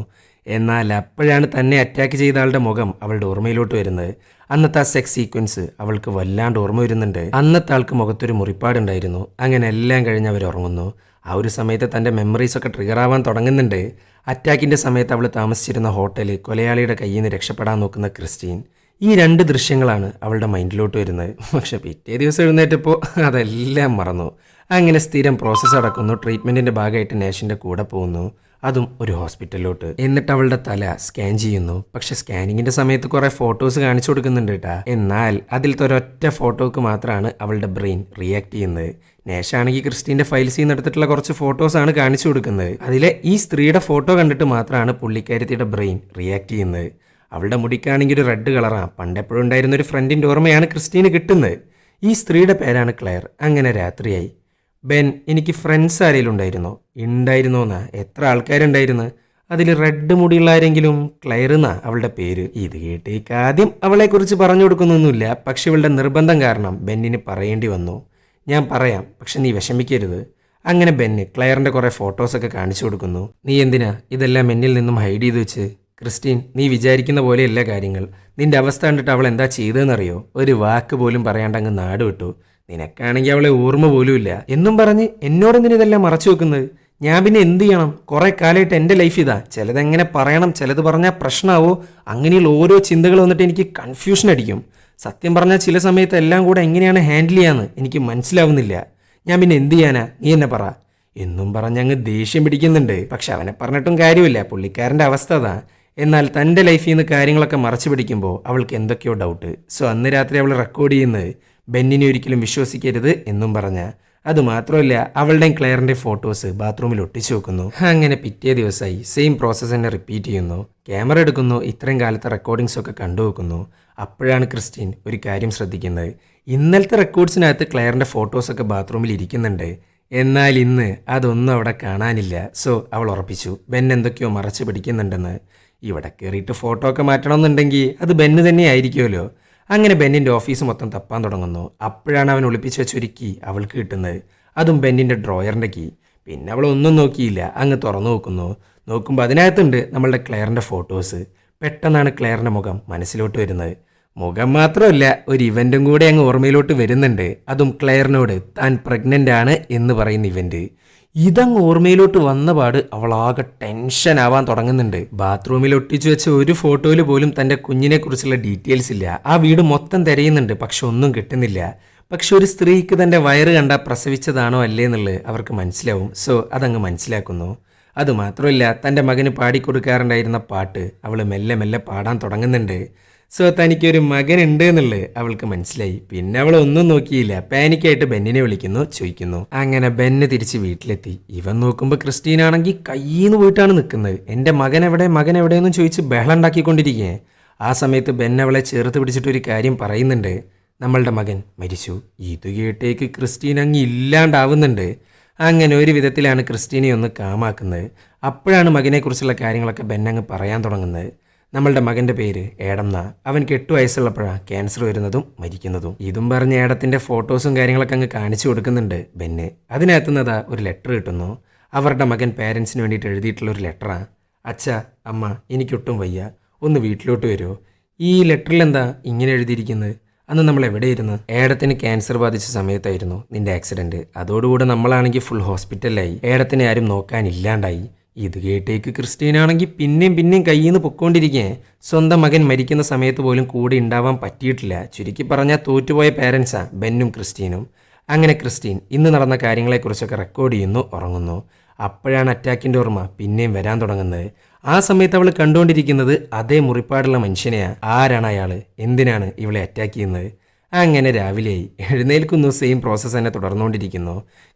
എന്നാൽ അപ്പോഴാണ് തന്നെ അറ്റാക്ക് ചെയ്ത ആളുടെ മുഖം അവളുടെ ഓർമ്മയിലോട്ട് വരുന്നത്. അന്നത്തെ ആ സെക്സ് സീക്വൻസ് അവൾക്ക് വല്ലാണ്ട് ഓർമ്മ വരുന്നുണ്ട്. അന്നത്തെ ആൾക്ക് മുഖത്തൊരു മുറിപ്പാടുണ്ടായിരുന്നു. അങ്ങനെ എല്ലാം കഴിഞ്ഞ് അവർ ഉറങ്ങുന്നു. ആ ഒരു സമയത്ത് തൻ്റെ മെമ്മറീസൊക്കെ ട്രിഗറാവാൻ തുടങ്ങുന്നുണ്ട്. അറ്റാക്കിൻ്റെ സമയത്ത് അവൾ താമസിച്ചിരുന്ന ഹോട്ടൽ, കൊലയാളിയുടെ കയ്യിൽ നിന്ന് രക്ഷപ്പെടാൻ നോക്കുന്ന ക്രിസ്റ്റീൻ. ഈ 2 ദൃശ്യങ്ങളാണ് അവളുടെ മൈൻഡിലോട്ട് വരുന്നത്. പക്ഷെ പിറ്റേ ദിവസം എഴുന്നേറ്റപ്പോൾ അതെല്ലാം മറന്നു. അങ്ങനെ സ്ഥിരം പ്രോസസ്സ് നടക്കുന്നു. ട്രീറ്റ്മെൻറ്റിൻ്റെ ഭാഗമായിട്ട് നാഷിൻ്റെ കൂടെ പോകുന്നു. അതും ഒരു ഹോസ്പിറ്റലിലോട്ട്. എന്നിട്ട് അവളുടെ തല സ്കാൻ ചെയ്യുന്നു. പക്ഷെ സ്കാനിങ്ങിന്റെ സമയത്ത് കുറെ ഫോട്ടോസ് കാണിച്ചു കൊടുക്കുന്നുണ്ട് കേട്ടാ. എന്നാൽ അതിലത്തെ ഒരൊറ്റ ഫോട്ടോക്ക് മാത്രമാണ് അവളുടെ ബ്രെയിൻ റിയാക്ട് ചെയ്യുന്നത്. നേഷാണെങ്കിൽ ക്രിസ്റ്റീൻ്റെ ഫയൽസിൽ നിന്ന് എടുത്തിട്ടുള്ള കുറച്ച് ഫോട്ടോസാണ് കാണിച്ചു കൊടുക്കുന്നത്. അതിലെ ഈ സ്ത്രീയുടെ ഫോട്ടോ കണ്ടിട്ട് മാത്രമാണ് പുള്ളിക്കാരത്തിയുടെ ബ്രെയിൻ റിയാക്ട് ചെയ്യുന്നത്. അവളുടെ മുടിക്കാണെങ്കിൽ ഒരു റെഡ് കളറാണ്. പണ്ടെപ്പോഴും ഉണ്ടായിരുന്ന ഒരു ഫ്രണ്ടിൻ്റെ ഓർമ്മയാണ് ക്രിസ്റ്റീന് കിട്ടുന്നത്. ഈ സ്ത്രീയുടെ പേരാണ് ക്ലെയർ. അങ്ങനെ രാത്രിയായി. ബെൻ, എനിക്ക് ഫ്രണ്ട്സ് ആരെങ്കിലും ഉണ്ടായിരുന്നോന്നാ? എത്ര ആൾക്കാരുണ്ടായിരുന്നു? അതിൽ റെഡ് മുടിയുള്ള ആരെങ്കിലും? ക്ലെയർ എന്നാ അവളുടെ പേര്. ഇത് കേട്ടേക്ക് ആദ്യം അവളെക്കുറിച്ച് പറഞ്ഞു കൊടുക്കുന്നൊന്നുമില്ല. പക്ഷെ ഇവളുടെ നിർബന്ധം കാരണം ബെന്നിന് പറയേണ്ടി വന്നു. ഞാൻ പറയാം, പക്ഷെ നീ വിഷമിക്കരുത്. അങ്ങനെ ബെന്ന് ക്ലെയറിൻ്റെ കുറേ ഫോട്ടോസൊക്കെ കാണിച്ചു കൊടുക്കുന്നു. നീ എന്തിനാ ഇതെല്ലാം എന്നിൽ നിന്നും ഹൈഡ് ചെയ്ത് വെച്ച്? ക്രിസ്റ്റീൻ, നീ വിചാരിക്കുന്ന പോലെയല്ല കാര്യങ്ങൾ. നിന്റെ അവസ്ഥ കണ്ടിട്ട് അവൾ എന്താ ചെയ്തതെന്നറിയോ? ഒരു വാക്ക് പോലും പറയാണ്ട് അങ്ങ് നാട് വിട്ടു. നിനക്കാണെങ്കിൽ അവളെ ഓർമ്മ പോലും ഇല്ല എന്നും പറഞ്ഞ് എന്നോടെന്തിനും ഇതെല്ലാം മറച്ചു വെക്കുന്നത്? ഞാൻ പിന്നെ എന്ത് ചെയ്യണം? കുറേ കാലമായിട്ട് എൻ്റെ ലൈഫ് ഇതാ. ചിലതെങ്ങനെ പറയണം, ചിലത് പറഞ്ഞാൽ പ്രശ്നമാവോ, അങ്ങനെയുള്ള ഓരോ ചിന്തകൾ വന്നിട്ട് എനിക്ക് കൺഫ്യൂഷൻ അടിക്കും. സത്യം പറഞ്ഞാൽ ചില സമയത്ത് എല്ലാം കൂടെ എങ്ങനെയാണ് ഹാൻഡിൽ ചെയ്യാന്ന് എനിക്ക് മനസ്സിലാവുന്നില്ല. ഞാൻ പിന്നെ എന്ത് ചെയ്യാനാ? നീ എന്നെ പറ എന്നും പറഞ്ഞ് ദേഷ്യം പിടിക്കുന്നുണ്ട്. പക്ഷെ അവനെ പറഞ്ഞിട്ടും കാര്യമില്ല, പുള്ളിക്കാരൻ്റെ അവസ്ഥ അതാ. എന്നാൽ തൻ്റെ ലൈഫിൽ നിന്ന് കാര്യങ്ങളൊക്കെ മറച്ചു പിടിക്കുമ്പോൾ അവൾക്ക് എന്തൊക്കെയോ ഡൗട്ട്. സോ അന്ന് രാത്രി അവൾ റെക്കോർഡ് ചെയ്യുന്നത് ബെന്നിനെ ഒരിക്കലും വിശ്വസിക്കരുത് എന്നും പറഞ്ഞ. അതുമാത്രമല്ല, അവളുടെയും ക്ലെയറിൻ്റെയും ഫോട്ടോസ് ബാത്റൂമിൽ ഒട്ടിച്ചു വെക്കുന്നു. അങ്ങനെ പിറ്റേ ദിവസമായി സെയിം പ്രോസസ്സ് തന്നെ റിപ്പീറ്റ് ചെയ്യുന്നു. ക്യാമറ എടുക്കുന്നു, ഇത്രയും കാലത്തെ റെക്കോർഡിങ്സ് ഒക്കെ കണ്ടുവെക്കുന്നു. അപ്പോഴാണ് ക്രിസ്റ്റീൻ ഒരു കാര്യം ശ്രദ്ധിക്കുന്നത്. ഇന്നലത്തെ റെക്കോർഡ്സിനകത്ത് ക്ലെയറിൻ്റെ ഫോട്ടോസൊക്കെ ബാത്റൂമിൽ ഇരിക്കുന്നുണ്ട്. എന്നാൽ ഇന്ന് അതൊന്നും അവിടെ കാണാനില്ല. സോ അവൾ ഉറപ്പിച്ചു ബെൻ എന്തൊക്കെയോ മറച്ചു പിടിക്കുന്നുണ്ടെന്ന്. ഇവിടെ കയറിയിട്ട് ഫോട്ടോ ഒക്കെ മാറ്റണമെന്നുണ്ടെങ്കിൽ അത് ബെന്ന് തന്നെ ആയിരിക്കുമല്ലോ. അങ്ങനെ ബെന്നിൻ്റെ ഓഫീസ് മൊത്തം തപ്പാൻ തുടങ്ങുന്നു. അപ്പോഴാണ് അവൻ ഒളിപ്പിച്ച് വെച്ചൊരു കീ അവൾക്ക് കിട്ടുന്നത്. അതും ബെന്നിൻ്റെ ഡ്രോയറിൻ്റെ കീ. പിന്നെ അവൾ ഒന്നും നോക്കിയില്ല, അങ്ങ് തുറന്നു നോക്കുമ്പോൾ അതിനകത്തുണ്ട് നമ്മളുടെ ക്ലെയറിൻ്റെ ഫോട്ടോസ്. പെട്ടെന്നാണ് ക്ലെയറിൻ്റെ മുഖം മനസ്സിലോട്ട് വരുന്നത്. മുഖം മാത്രമല്ല, ഒരു ഇവൻറ്റും കൂടെ അങ്ങ് ഓർമ്മയിലോട്ട് വരുന്നുണ്ട്. അതും ക്ലെയറിനോട് താൻ പ്രഗ്നൻ്റ് ആണ് എന്ന് പറയുന്ന ഇവൻറ്റ്. ഇതങ്ങ് ഓർമ്മയിലോട്ട് വന്നപാട് അവളാകെ ടെൻഷൻ ആവാൻ തുടങ്ങുന്നുണ്ട്. ബാത്റൂമിൽ ഒട്ടിച്ചു വെച്ച ഒരു ഫോട്ടോയിൽ പോലും തൻ്റെ കുഞ്ഞിനെ കുറിച്ചുള്ള ഡീറ്റെയിൽസ് ഇല്ല. ആ വീട് മൊത്തം തിരയുന്നുണ്ട്, പക്ഷെ ഒന്നും കിട്ടുന്നില്ല. പക്ഷെ ഒരു സ്ത്രീക്ക് തൻ്റെ വയറ് കണ്ട പ്രസവിച്ചതാണോ അല്ലേ എന്നുള്ളത് അവർക്ക് മനസ്സിലാവും. സോ അതങ്ങ് മനസ്സിലാക്കുന്നു. അതുമാത്രമല്ല, തൻ്റെ മകന് പാടിക്കൊടുക്കാറുണ്ടായിരുന്ന പാട്ട് അവൾ മെല്ലെ മെല്ലെ പാടാൻ തുടങ്ങുന്നുണ്ട്. സോ തനിക്കൊരു മകനുണ്ട് എന്നുള്ളത് അവൾക്ക് മനസ്സിലായി. പിന്നെ അവൾ ഒന്നും നോക്കിയില്ല, പാനിക്കായിട്ട് ബെന്നിനെ വിളിക്കുന്നു, ചോദിക്കുന്നു. അങ്ങനെ ബെന്ന് തിരിച്ച് വീട്ടിലെത്തി. ഇവൻ നോക്കുമ്പോൾ ക്രിസ്റ്റീനാണെങ്കിൽ കയ്യിൽ പോയിട്ടാണ് നിൽക്കുന്നത്. എൻ്റെ മകൻ എവിടെയെന്നും ചോദിച്ച് ബഹളം ഉണ്ടാക്കിക്കൊണ്ടിരിക്കുകയെ. ആ സമയത്ത് ബെൻ അവളെ ചേർത്ത് പിടിച്ചിട്ടൊരു കാര്യം പറയുന്നുണ്ട്. നമ്മളുടെ മകൻ മരിച്ചു. ഇത് കേട്ടേക്ക് ക്രിസ്റ്റീൻ അങ്ങ് ഇല്ലാണ്ടാവുന്നുണ്ട്. അങ്ങനെ ഒരു വിധത്തിലാണ് ക്രിസ്റ്റീനെ ഒന്ന് കാമാക്കുന്നത്. അപ്പോഴാണ് മകനെക്കുറിച്ചുള്ള കാര്യങ്ങളൊക്കെ ബെൻ അങ്ങ് പറയാൻ തുടങ്ങുന്നത്. നമ്മളുടെ മകൻ്റെ പേര് ഏഡം എന്നാ. അവൻക്ക് 8 വയസ്സുള്ളപ്പോഴാണ് ക്യാൻസർ വരുന്നതും മരിക്കുന്നതും. ഇതും പറഞ്ഞ് ഏഡത്തിൻ്റെ ഫോട്ടോസും കാര്യങ്ങളൊക്കെ അങ്ങ് കാണിച്ചു കൊടുക്കുന്നുണ്ട് ബെന്ന്. അതിനകത്തുനിന്നതാ ഒരു ലെറ്റർ കിട്ടുന്നു. അവരുടെ മകൻ പേരൻസിന് വേണ്ടിയിട്ട് എഴുതിയിട്ടുള്ള ഒരു ലെറ്ററാണ്. അച്ഛാ, അമ്മ, എനിക്കൊട്ടും വയ്യ, ഒന്ന് വീട്ടിലോട്ട് വരുമോ? ഈ ലെറ്ററിൽ എന്താ ഇങ്ങനെ എഴുതിയിരിക്കുന്നത്? അന്ന് നമ്മൾ എവിടെയിരുന്നു? ഏടത്തിന് ക്യാൻസർ ബാധിച്ച സമയത്തായിരുന്നു നിന്റെ ആക്സിഡൻറ്റ്. അതോടുകൂടെ നമ്മളാണെങ്കിൽ ഫുൾ ഹോസ്പിറ്റലിലായി. ഏടത്തിനെ ആരും നോക്കാനില്ലാണ്ടായി. ഇത് കേട്ടേക്ക് ക്രിസ്റ്റീനാണെങ്കിൽ പിന്നെയും കയ്യിൽ നിന്ന് പൊക്കോണ്ടിരിക്കേ. സ്വന്തം മകൻ മരിക്കുന്ന സമയത്ത് പോലും കൂടെ ഉണ്ടാവാൻ പറ്റിയിട്ടില്ല. ചുരുക്കി പറഞ്ഞാൽ തോറ്റുപോയ പേരൻസാ ബെന്നും ക്രിസ്റ്റീനും. അങ്ങനെ ക്രിസ്റ്റീൻ ഇന്ന് നടന്ന കാര്യങ്ങളെക്കുറിച്ചൊക്കെ റെക്കോർഡ് ചെയ്യുന്നു, ഉറങ്ങുന്നു. അപ്പോഴാണ് അറ്റാക്കിൻ്റെ ഓർമ്മ പിന്നെയും വരാൻ തുടങ്ങുന്നത്. ആ സമയത്ത് അവൾ കണ്ടുകൊണ്ടിരിക്കുന്നത് അതേ മുറിപ്പാടുള്ള മനുഷ്യനെയാണ്. ആരാണ് അയാൾ? എന്തിനാണ് ഇവളെ അറ്റാക്ക് ചെയ്യുന്നത്? അങ്ങനെ രാവിലെയായി. എഴുന്നേൽക്കുന്നു, സെയിം പ്രോസസ്സ് തന്നെ തുടർന്നുകൊണ്ടിരിക്കുന്നു.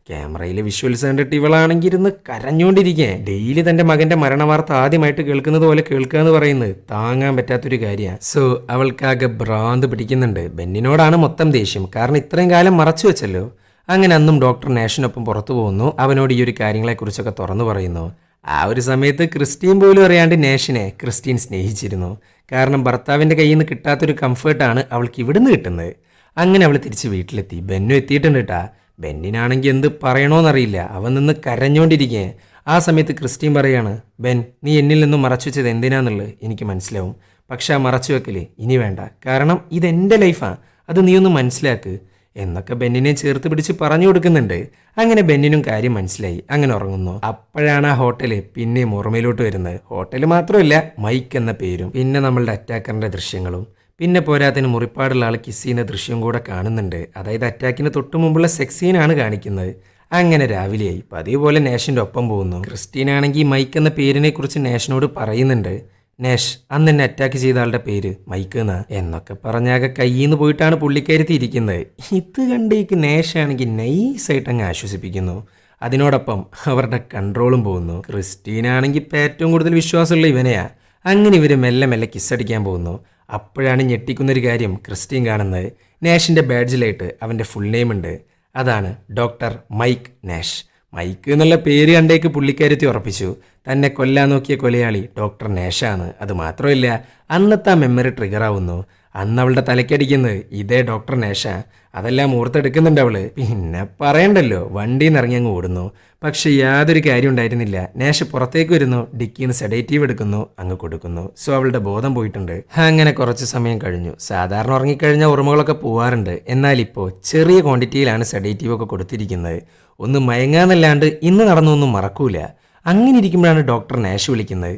ക്യാമറയിൽ വിഷ്വൽസ് കണ്ടിട്ട് ഇവളാണെങ്കിൽ ഇരുന്ന് കരഞ്ഞുകൊണ്ടിരിക്കേ. ഡെയിലി തൻ്റെ മകൻ്റെ മരണവാർത്ത ആദ്യമായിട്ട് കേൾക്കുന്നത് പോലെ കേൾക്കുക എന്ന് പറയുന്നത് താങ്ങാൻ പറ്റാത്തൊരു കാര്യമാണ്. സോ അവൾക്കാകെ ഭ്രാന്ത് പിടിക്കുന്നുണ്ട്. ബെന്നിനോടാണ് മൊത്തം ദേഷ്യം, കാരണം ഇത്രയും കാലം മറച്ചു വെച്ചല്ലോ. അങ്ങനെ അന്നും ഡോക്ടർ നാഷിനൊപ്പം പുറത്തു പോകുന്നു. അവനോട് ഈ ഒരു കാര്യങ്ങളെക്കുറിച്ചൊക്കെ തുറന്നു പറയുന്നു. ആ ഒരു സമയത്ത് ക്രിസ്റ്റീൻ പോലും അറിയാണ്ട് നാഷിനെ ക്രിസ്റ്റീൻ സ്നേഹിച്ചിരുന്നു. കാരണം ഭർത്താവിൻ്റെ കയ്യിൽ നിന്ന് കിട്ടാത്തൊരു കംഫേർട്ടാണ് അവൾക്ക് ഇവിടുന്ന് കിട്ടുന്നത്. അങ്ങനെ അവൾ തിരിച്ച് വീട്ടിലെത്തി. ബെന്നും എത്തിയിട്ടുണ്ട് കേട്ടാ. ബെന്നിനാണെങ്കിൽ എന്ത് പറയണോന്നറിയില്ല, അവൻ നിന്ന് കരഞ്ഞുകൊണ്ടിരിക്കേ. ആ സമയത്ത് ക്രിസ്റ്റീൻ പറയാണ്, ബെൻ, നീ എന്നിൽ നിന്നും മറച്ചു വെച്ചത് എന്തിനാന്നുള്ളത് എനിക്ക് മനസ്സിലാവും. പക്ഷെ ആ മറച്ചു വെക്കല് ഇനി വേണ്ട, കാരണം ഇതെൻ്റെ ലൈഫാണ്, അത് നീ ഒന്ന് മനസ്സിലാക്ക് എന്നൊക്കെ ബെന്നിനെ ചേർത്ത് പിടിച്ച് പറഞ്ഞു കൊടുക്കുന്നുണ്ട്. അങ്ങനെ ബെന്നിനും കാര്യം മനസ്സിലായി. അങ്ങനെ ഉറങ്ങുന്നു. അപ്പോഴാണ് ആ ഹോട്ടല് പിന്നെയും ഓർമ്മയിലോട്ട് വരുന്നത്. ഹോട്ടൽ മാത്രമല്ല, മൈക്ക് എന്ന പേരും പിന്നെ നമ്മളുടെ അറ്റാക്കറിൻ്റെ ദൃശ്യങ്ങളും. പിന്നെ പോരാത്തിന് മുറിപ്പാടുള്ള ആൾ കിസ് ചെയ്യുന്ന ദൃശ്യം കൂടെ കാണുന്നുണ്ട്. അതായത് അറ്റാക്കിന് തൊട്ട് മുമ്പുള്ള സെക്സ് സീനാണ് കാണിക്കുന്നത്. അങ്ങനെ രാവിലെയായി. പതിവ് പോലെ നേഷിൻ്റെ ഒപ്പം പോകുന്നു. ക്രിസ്റ്റീനാണെങ്കിൽ മൈക്ക് എന്ന പേരിനെ കുറിച്ച് നേഷിനോട് പറയുന്നുണ്ട്. നേഷ്, അന്ന് എന്നെ അറ്റാക്ക് ചെയ്ത ആളുടെ പേര് മൈക്ക് എന്നാ എന്നൊക്കെ പറഞ്ഞാകെ കയ്യിന്ന് പോയിട്ടാണ് പുള്ളിക്കാരത്തി ഇരിക്കുന്നത്. ഇത് കണ്ടേക്ക് നേഷാണെങ്കിൽ നൈസായിട്ട് അങ്ങ് ആശ്വസിപ്പിക്കുന്നു. അതിനോടൊപ്പം അവരുടെ കൺട്രോളും പോകുന്നു. ക്രിസ്റ്റീനാണെങ്കിൽ ഇപ്പം ഏറ്റവും കൂടുതൽ വിശ്വാസമുള്ള ഇവനെയാ. അങ്ങനെ ഇവർ മെല്ലെ മെല്ലെ കിസ്സടിക്കാൻ പോകുന്നു. അപ്പോഴാണ് ഞെട്ടിക്കുന്നൊരു കാര്യം ക്രിസ്റ്റീൻ കാണുന്നത്. നാഷിൻ്റെ ബാഡ്ജിലായിട്ട് അവൻ്റെ ഫുൾ നെയിം ഉണ്ട്. അതാണ് ഡോക്ടർ മൈക്ക് നാഷ്. മൈക്ക് എന്നുള്ള പേര് കണ്ടേക്ക് പുള്ളിക്കാരത്തി ഉറപ്പിച്ചു. തന്നെ കൊല്ലാൻ നോക്കിയ കൊലയാളി ഡോക്ടർ നാഷാണ്. അത് മാത്രമല്ല, അന്നത്തെ ആ മെമ്മറി ട്രിഗർ ആവുന്നു. അന്ന് അവളുടെ തലക്കടിക്കുന്നത് ഇതേ ഡോക്ടർ നാഷാ. അതെല്ലാം ഓർത്തെടുക്കുന്നുണ്ട് അവള്. പിന്നെ പറയണ്ടല്ലോ, വണ്ടിയിൽ നിന്ന് ഇറങ്ങി അങ്ങ് ഓടുന്നു. പക്ഷെ യാതൊരു കാര്യം ഉണ്ടായിരുന്നില്ല. നാഷ് പുറത്തേക്ക് വരുന്നു, ഡിക്കിന്ന് സെഡേറ്റീവ് എടുക്കുന്നു, അങ്ങ് കൊടുക്കുന്നു. സോ അവളുടെ ബോധം പോയിട്ടുണ്ട്. അങ്ങനെ കുറച്ച് സമയം കഴിഞ്ഞു. സാധാരണ ഉറങ്ങിക്കഴിഞ്ഞാൽ ഓർമ്മകളൊക്കെ പോവാറുണ്ട്. എന്നാൽ ഇപ്പോൾ ചെറിയ ക്വാണ്ടിറ്റിയിലാണ് സെഡേറ്റീവ് ഒക്കെ കൊടുത്തിരിക്കുന്നത്. ഒന്ന് മയങ്ങാന്നല്ലാണ്ട് ഇന്ന് നടന്നൊന്നും മറക്കൂല. അങ്ങനെ ഇരിക്കുമ്പോഴാണ് ഡോക്ടർ നാഷ് വിളിക്കുന്നത്.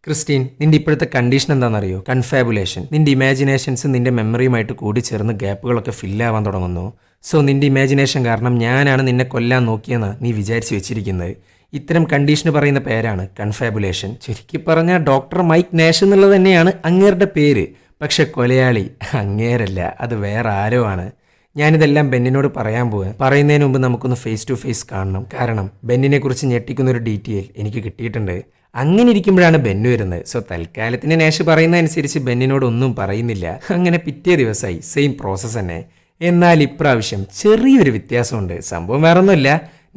ക്രിസ്റ്റീൻ, നിന്റെ ഇപ്പോഴത്തെ കണ്ടീഷൻ എന്താണെന്നറിയോ? കൺഫാബുലേഷൻ. നിന്റെ ഇമാജിനേഷൻസ് നിന്റെ മെമ്മറിയുമായിട്ട് കൂടി ചേർന്ന് ഗ്യാപ്പുകളൊക്കെ ഫില്ലാവാൻ തുടങ്ങുന്നു. സോ നിന്റെ ഇമാജിനേഷൻ കാരണം ഞാനാണ് നിന്നെ കൊല്ലാൻ നോക്കിയെന്ന് നീ വിചാരിച്ച് വെച്ചിരിക്കുന്നത്. ഇത്തരം കണ്ടീഷന് പറയുന്ന പേരാണ് കൺഫാബുലേഷൻ. ചുരുക്കി പറഞ്ഞാൽ ഡോക്ടർ മൈക്ക് നാഷ് എന്നുള്ളത് തന്നെയാണ് അങ്ങേരുടെ പേര്. പക്ഷെ കൊലയാളി അങ്ങേരല്ല, അത് വേറെ ആരോ ആണ്. ഞാനിതെല്ലാം ബെന്നിനോട് പറയാൻ പോവാൻ. പറയുന്നതിന് മുമ്പ് നമുക്കൊന്ന് ഫേസ് ടു ഫേസ് കാണണം. കാരണം ബെന്നിനെ കുറിച്ച് ഞെട്ടിക്കുന്നൊരു ഡീറ്റെയിൽ എനിക്ക് കിട്ടിയിട്ടുണ്ട്. അങ്ങനെ ഇരിക്കുമ്പോഴാണ് ബെന്നു വരുന്നത്. സോ തൽക്കാലത്തിന് നാഷ് പറയുന്ന അനുസരിച്ച് ബെന്നിനോട് ഒന്നും പറയുന്നില്ല. അങ്ങനെ പിറ്റേ ദിവസമായി സെയിം പ്രോസസ്സ് തന്നെ. എന്നാൽ ഇപ്രാവശ്യം ചെറിയൊരു വ്യത്യാസമുണ്ട്. സംഭവം വേറൊന്നുമില്ല.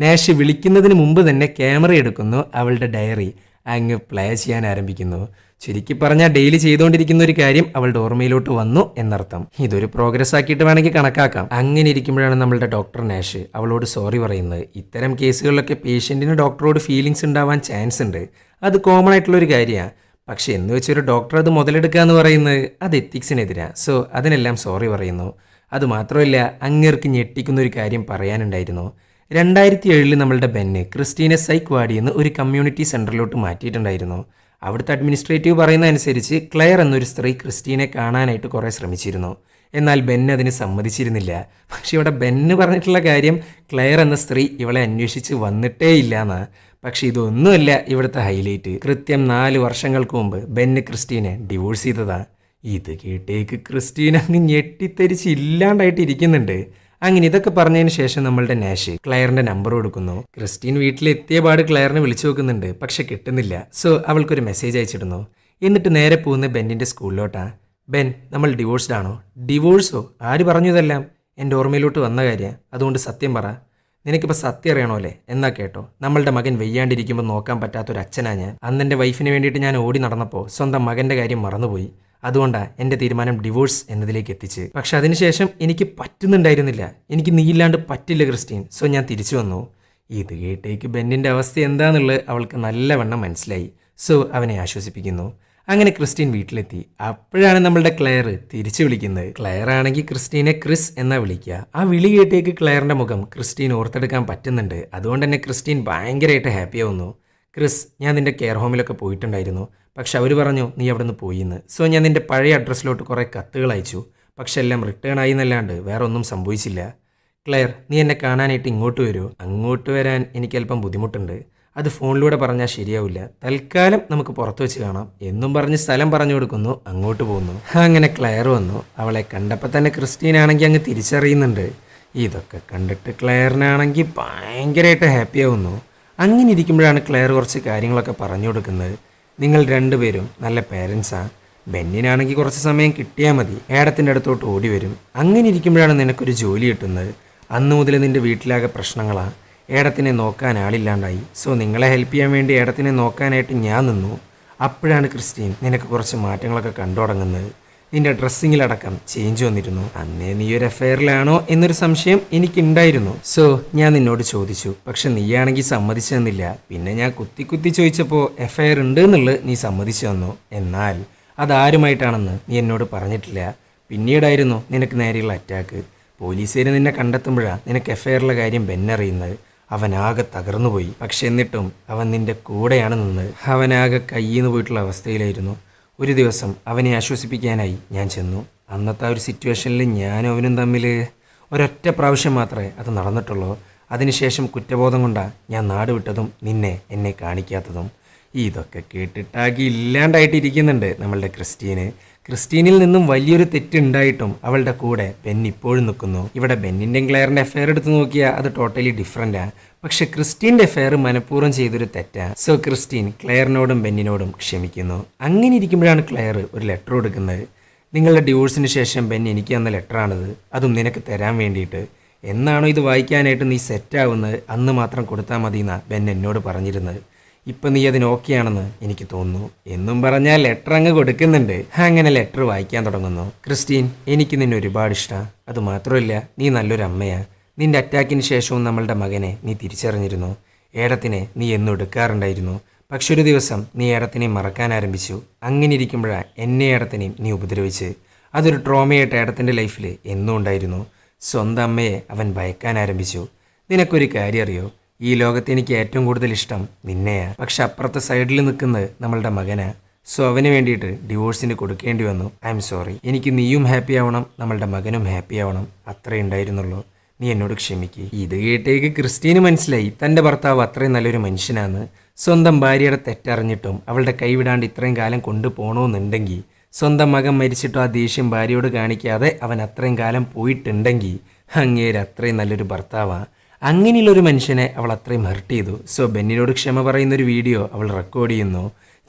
നാഷ് വിളിക്കുന്നതിന് മുമ്പ് തന്നെ ക്യാമറ എടുക്കുന്നു, അവളുടെ ഡയറി അങ്ങ് പ്ലേ ചെയ്യാൻ ആരംഭിക്കുന്നു. ചുരുക്കി പറഞ്ഞാൽ ഡെയിലി ചെയ്തുകൊണ്ടിരിക്കുന്ന ഒരു കാര്യം അവളുടെ ഓർമ്മയിലോട്ട് വന്നു എന്നർത്ഥം. ഇതൊരു പ്രോഗ്രസ് ആക്കിയിട്ട് വേണമെങ്കിൽ കണക്കാക്കാം. അങ്ങനെ ഇരിക്കുമ്പോഴാണ് നമ്മളുടെ ഡോക്ടർ നാഷ് അവളോട് സോറി പറയുന്നത്. ഇത്തരം കേസുകളിലൊക്കെ പേഷ്യൻറ്റിന് ഡോക്ടറോട് ഫീലിങ്സ് ഉണ്ടാവാൻ ചാൻസ് ഉണ്ട്. അത് കോമൺ ആയിട്ടുള്ളൊരു കാര്യമാണ്. പക്ഷെ എന്ന് വെച്ചൊരു ഡോക്ടർ അത് മുതലെടുക്കുക എന്ന് പറയുന്നത് അത് എത്തിക്സിനെതിരാണ്. സോ അതിനെല്ലാം സോറി പറയുന്നു. അതുമാത്രമല്ല, അങ്ങേർക്ക് ഞെട്ടിക്കുന്ന ഒരു കാര്യം പറയാനുണ്ടായിരുന്നു. 2007 നമ്മളുടെ ബെന്ന് ക്രിസ്റ്റീനെ സൈക്ക് വാർഡിൽ ഒരു കമ്മ്യൂണിറ്റി സെൻറ്ററിലോട്ട് മാറ്റിയിട്ടുണ്ടായിരുന്നു. അവിടുത്തെ അഡ്മിനിസ്ട്രേറ്റീവ് പറയുന്ന അനുസരിച്ച് ക്ലെയർ എന്നൊരു സ്ത്രീ ക്രിസ്റ്റീനെ കാണാനായിട്ട് കുറേ ശ്രമിച്ചിരുന്നു. എന്നാൽ ബെന്ന് അതിന് സമ്മതിച്ചിരുന്നില്ല. പക്ഷെ ഇവിടെ ബെന്ന് പറഞ്ഞിട്ടുള്ള കാര്യം ക്ലെയർ എന്ന സ്ത്രീ ഇവളെ അന്വേഷിച്ച് വന്നിട്ടേ ഇല്ല എന്നാണ്. പക്ഷെ ഇതൊന്നുമല്ല ഇവിടുത്തെ ഹൈലൈറ്റ്. കൃത്യം 4 വർഷങ്ങൾക്ക് മുമ്പ് ബെന്ന് ക്രിസ്റ്റീനെ ഡിവോഴ്സ് ചെയ്തതാണ്. ഇത് കേട്ടേക്ക് ക്രിസ്റ്റീൻ അങ്ങ് ഞെട്ടിത്തെരിച്ച് ഇല്ലാണ്ടായിട്ട് ഇരിക്കുന്നുണ്ട്. അങ്ങനെ ഇതൊക്കെ പറഞ്ഞതിന് ശേഷം നമ്മളുടെ നാഷ് ക്ലെയറിന്റെ നമ്പർ കൊടുക്കുന്നു. ക്രിസ്റ്റീൻ വീട്ടിലെത്തിയ പാട് ക്ലെയറിനെ വിളിച്ചു നോക്കുന്നുണ്ട്. പക്ഷെ കിട്ടുന്നില്ല. സോ അവൾക്കൊരു മെസ്സേജ് അയച്ചിടുന്നു. എന്നിട്ട് നേരെ പോകുന്ന ബെന്നിന്റെ സ്കൂളിലോട്ടാ. ബെൻ, നമ്മൾ ഡിവോഴ്സ്ഡ് ആണോ? ഡിവോഴ്സോ? ആര് പറഞ്ഞു ഇതെല്ലാം? എൻ്റെ ഓർമ്മയിലോട്ട് വന്ന കാര്യം. അതുകൊണ്ട് സത്യം പറ. നിനക്കിപ്പോൾ സത്യം അറിയണോ അല്ലേ? എന്നാ കേട്ടോ, നമ്മളുടെ മകൻ വെയ്യാണ്ടിരിക്കുമ്പോൾ നോക്കാൻ പറ്റാത്തൊരു അച്ഛനാ ഞാൻ. അന്ന് എൻ്റെ വൈഫിന് വേണ്ടിയിട്ട് ഞാൻ ഓടി നടന്നപ്പോൾ സ്വന്തം മകൻ്റെ കാര്യം മറന്നുപോയി. അതുകൊണ്ടാണ് എൻ്റെ തീരുമാനം ഡിവോഴ്സ് എന്നതിലേക്ക് എത്തിച്ച്. പക്ഷെ അതിനുശേഷം എനിക്ക് പറ്റുന്നുണ്ടായിരുന്നില്ല. എനിക്ക് നീയില്ലാണ്ട് പറ്റില്ല ക്രിസ്റ്റീൻ. സോ ഞാൻ തിരിച്ചു വന്നു. ഇത് കേട്ടേക്ക് ബെന്നിൻ്റെ അവസ്ഥ എന്താണെന്നുള്ളത് അവൾക്ക് നല്ലവണ്ണം മനസ്സിലായി. സോ അവനെ ആശ്വസിപ്പിക്കുന്നു. അങ്ങനെ ക്രിസ്റ്റീൻ വീട്ടിലെത്തി. അപ്പോഴാണ് നമ്മളുടെ ക്ലെയർ തിരിച്ചു വിളിക്കുന്നത്. ക്ലെയർ ആണെങ്കിൽ ക്രിസ്റ്റീനെ ക്രിസ് എന്നാ വിളിക്കുക. ആ വിളി കേട്ടേക്ക് ക്ലെയറിൻ്റെ മുഖം ക്രിസ്റ്റീൻ ഓർത്തെടുക്കാൻ പറ്റുന്നുണ്ട്. അതുകൊണ്ട് തന്നെ ക്രിസ്റ്റീൻ ഭയങ്കരമായിട്ട് ഹാപ്പി ആവുന്നു. ക്രിസ്, ഞാൻ നിൻ്റെ കെയർ ഹോമിലൊക്കെ പോയിട്ടുണ്ടായിരുന്നു. പക്ഷെ അവർ പറഞ്ഞു നീ അവിടെ നിന്ന് പോയിന്ന്. സോ ഞാൻ നിൻ്റെ പഴയ അഡ്രസ്സിലോട്ട് കുറേ കത്തുകൾ അയച്ചു. പക്ഷെ എല്ലാം റിട്ടേൺ ആയി എന്നല്ലാണ്ട് വേറെ ഒന്നും സംഭവിച്ചില്ല. ക്ലെയർ, നീ എന്നെ കാണാനായിട്ട് ഇങ്ങോട്ട് വരുമോ? അങ്ങോട്ട് വരാൻ എനിക്ക് അല്പം ബുദ്ധിമുട്ടുണ്ട്. അത് ഫോണിലൂടെ പറഞ്ഞാൽ ശരിയാവില്ല. തൽക്കാലം നമുക്ക് പുറത്ത് വെച്ച് കാണാം എന്നും പറഞ്ഞ് സ്ഥലം പറഞ്ഞു കൊടുക്കുന്നു. അങ്ങോട്ട് പോകുന്നു. അങ്ങനെ ക്ലെയർ വന്നു. അവളെ കണ്ടപ്പോൾ തന്നെ ക്രിസ്റ്റീനാണെങ്കിൽ അങ്ങ് തിരിച്ചറിയുന്നുണ്ട്. ഇതൊക്കെ കണ്ടിട്ട് ക്ലെയറിനാണെങ്കിൽ ഭയങ്കരമായിട്ട് ഹാപ്പി ആവുന്നു. അങ്ങനെ ഇരിക്കുമ്പോഴാണ് ക്ലെയർ കുറച്ച് കാര്യങ്ങളൊക്കെ പറഞ്ഞു കൊടുക്കുന്നത്. നിങ്ങൾ രണ്ടുപേരും നല്ല പേരൻസാണ്. ബെന്നിനാണെങ്കിൽ കുറച്ച് സമയം കിട്ടിയാൽ മതി, ഏടത്തിൻ്റെ അടുത്തോട്ട് ഓടി വരും. അങ്ങനെ ഇരിക്കുമ്പോഴാണ് നിനക്കൊരു ജോലി കിട്ടുന്നത്. അന്ന് മുതൽ നിൻ്റെ വീട്ടിലാകെ പ്രശ്നങ്ങളാണ്. ഏടത്തിനെ നോക്കാൻ ആളില്ലാണ്ടായി. സോ നിങ്ങളെ ഹെൽപ്പ് ചെയ്യാൻ വേണ്ടി ഏടത്തിനെ നോക്കാനായിട്ട് ഞാൻ നിന്നു. അപ്പോഴാണ് ക്രിസ്റ്റീൻ നിനക്ക് കുറച്ച് മാറ്റങ്ങളൊക്കെ കണ്ടു തുടങ്ങുന്നത്. നിൻ്റെ ഡ്രസ്സിങ്ങിലടക്കം ചേഞ്ച് വന്നിരുന്നു. അന്നേ നീ ഒരു അഫെയറിലാണോ എന്നൊരു സംശയം എനിക്കുണ്ടായിരുന്നു. സോ ഞാൻ നിന്നോട് ചോദിച്ചു. പക്ഷെ നീയാണെങ്കിൽ സമ്മതിച്ചു തന്നില്ല. പിന്നെ ഞാൻ കുത്തി ചോദിച്ചപ്പോൾ അഫെയർ ഉണ്ട് എന്നുള്ളത് നീ സമ്മതിച്ചു തന്നു. എന്നാൽ അതാരുമായിട്ടാണെന്ന് നീ എന്നോട് പറഞ്ഞിട്ടില്ല. പിന്നീടായിരുന്നു നിനക്ക് നേരെയുള്ള അറ്റാക്ക്. പോലീസുകാർ നിന്നെ കണ്ടെത്തുമ്പോഴാണ് നിനക്ക് അഫെയറിലെ കാര്യം ബെന്നറിയുന്നത്. അവനാകെ തകർന്നുപോയി. പക്ഷെ എന്നിട്ടും അവൻ നിൻ്റെ കൂടെയാണ് നിന്നത്. അവനാകെ കയ്യിൽ നിന്ന് പോയിട്ടുള്ള അവസ്ഥയിലായിരുന്നു. ഒരു ദിവസം അവനെ ആശ്വസിപ്പിക്കാനായി ഞാൻ ചെന്നു. അന്നത്തെ ആ ഒരു സിറ്റുവേഷനിൽ ഞാനും അവനും തമ്മിൽ ഒരൊറ്റ പ്രാവശ്യം മാത്രമേ അത് നടന്നിട്ടുള്ളൂ. അതിനുശേഷം കുറ്റബോധം കൊണ്ടാ ഞാൻ നാട് വിട്ടതും എന്നെ കാണിക്കാത്തതും. ഇതൊക്കെ കേട്ടിട്ടാകെ ഇല്ലാണ്ടായിട്ടിരിക്കുന്നുണ്ട് നമ്മളുടെ ക്രിസ്റ്റീനിൽ നിന്നും വലിയൊരു തെറ്റുണ്ടായിട്ടും അവളുടെ കൂടെ ബെൻ ഇപ്പോഴും നിൽക്കുന്നു. ഇവിടെ ബെന്നിൻ്റെയും ക്ലെയറിൻ്റെ അഫെയർ എടുത്ത് നോക്കിയാൽ അത് ടോട്ടലി ഡിഫറെൻറ്റാണ്. പക്ഷെ ക്രിസ്റ്റീൻ്റെ അഫെയർ മനഃപൂർവ്വം ചെയ്തൊരു തെറ്റാ. സോ ക്രിസ്റ്റീൻ ക്ലെയറിനോടും ബെന്നിനോടും ക്ഷമിക്കുന്നു. അങ്ങനെ ഇരിക്കുമ്പോഴാണ് ക്ലെയർ ഒരു ലെറ്റർ കൊടുക്കുന്നത്. നിങ്ങളുടെ ഡിവോഴ്സിന് ശേഷം ബെൻ എനിക്ക് തന്ന ലെറ്ററാണിത്, അതും നിനക്ക് തരാൻ വേണ്ടിയിട്ട്. എന്നാണോ ഇത് വായിക്കാനായിട്ട് നീ സെറ്റാവുന്നത് അന്ന് മാത്രം കൊടുത്താൽ മതി എന്നാണ് ബെൻ എന്നോട് പറഞ്ഞിരുന്നത്. ഇപ്പം നീ അതിന് ഓക്കെ ആണെന്ന് എനിക്ക് തോന്നുന്നു എന്നും പറഞ്ഞാൽ ലെറ്റർ അങ്ങ് കൊടുക്കുന്നുണ്ട്. അങ്ങനെ ലെറ്റർ വായിക്കാൻ തുടങ്ങുന്നു. ക്രിസ്റ്റീൻ, എനിക്ക് നിന്നെ ഒരുപാട് ഇഷ്ടമാണ്. അതുമാത്രമല്ല, നീ നല്ലൊരു അമ്മയാണ്. നിന്റെ അറ്റാക്കിന് ശേഷവും നമ്മളുടെ മകനെ നീ തിരിച്ചറിഞ്ഞിരുന്നു. ഏടത്തിനെ നീ എന്നും എടുക്കാറുണ്ടായിരുന്നു. പക്ഷെ ഒരു ദിവസം നീ ഏടത്തിനെ മറക്കാൻ ആരംഭിച്ചു. അങ്ങനെ ഇരിക്കുമ്പോഴാണ് എന്നെ ഏടത്തിനെയും നീ ഉപദ്രവിച്ച്. അതൊരു ട്രോമയായിട്ട് ഏടത്തിൻ്റെ ലൈഫിൽ എന്നും ഉണ്ടായിരുന്നു. സ്വന്തം അമ്മയെ അവൻ ഭയക്കാൻ ആരംഭിച്ചു. നിനക്കൊരു കാര്യം അറിയോ? ഈ ലോകത്ത് എനിക്ക് ഏറ്റവും കൂടുതൽ ഇഷ്ടം നിന്നെയാ. പക്ഷെ അപ്പുറത്തെ സൈഡിൽ നിൽക്കുന്നത് നമ്മളുടെ മകനാ. സോ അവന് വേണ്ടിയിട്ട് ഡിവോഴ്സിന് കൊടുക്കേണ്ടി വന്നു. I am sorry. എനിക്ക് നീയും ഹാപ്പി ആവണം, നമ്മളുടെ മകനും ഹാപ്പി ആവണം. അത്രേ ഉണ്ടായിരുന്നുള്ളൂ. നീ എന്നോട് ക്ഷമിക്കുക. ഇത് കേട്ടേക്ക് ക്രിസ്റ്റീന് മനസ്സിലായി തൻ്റെ ഭർത്താവ് അത്രയും നല്ലൊരു മനുഷ്യനാണ്. സ്വന്തം ഭാര്യയുടെ തെറ്ററിഞ്ഞിട്ടും അവളുടെ കൈവിടാണ്ട് ഇത്രയും കാലം കൊണ്ടുപോകണമെന്നുണ്ടെങ്കിൽ, സ്വന്തം മകൻ മരിച്ചിട്ടും ആ ദേഷ്യം ഭാര്യയോട് കാണിക്കാതെ അവൻ അത്രയും കാലം പോയിട്ടുണ്ടെങ്കിൽ അങ്ങേര് അത്രയും നല്ലൊരു ഭർത്താവാണ്. അങ്ങനെയുള്ളൊരു മനുഷ്യനെ അവൾ അത്രയും ഹർട്ട് ചെയ്തു. സോ ബെന്നിനോട് ക്ഷമ പറയുന്നൊരു വീഡിയോ അവൾ റെക്കോർഡ് ചെയ്യുന്നു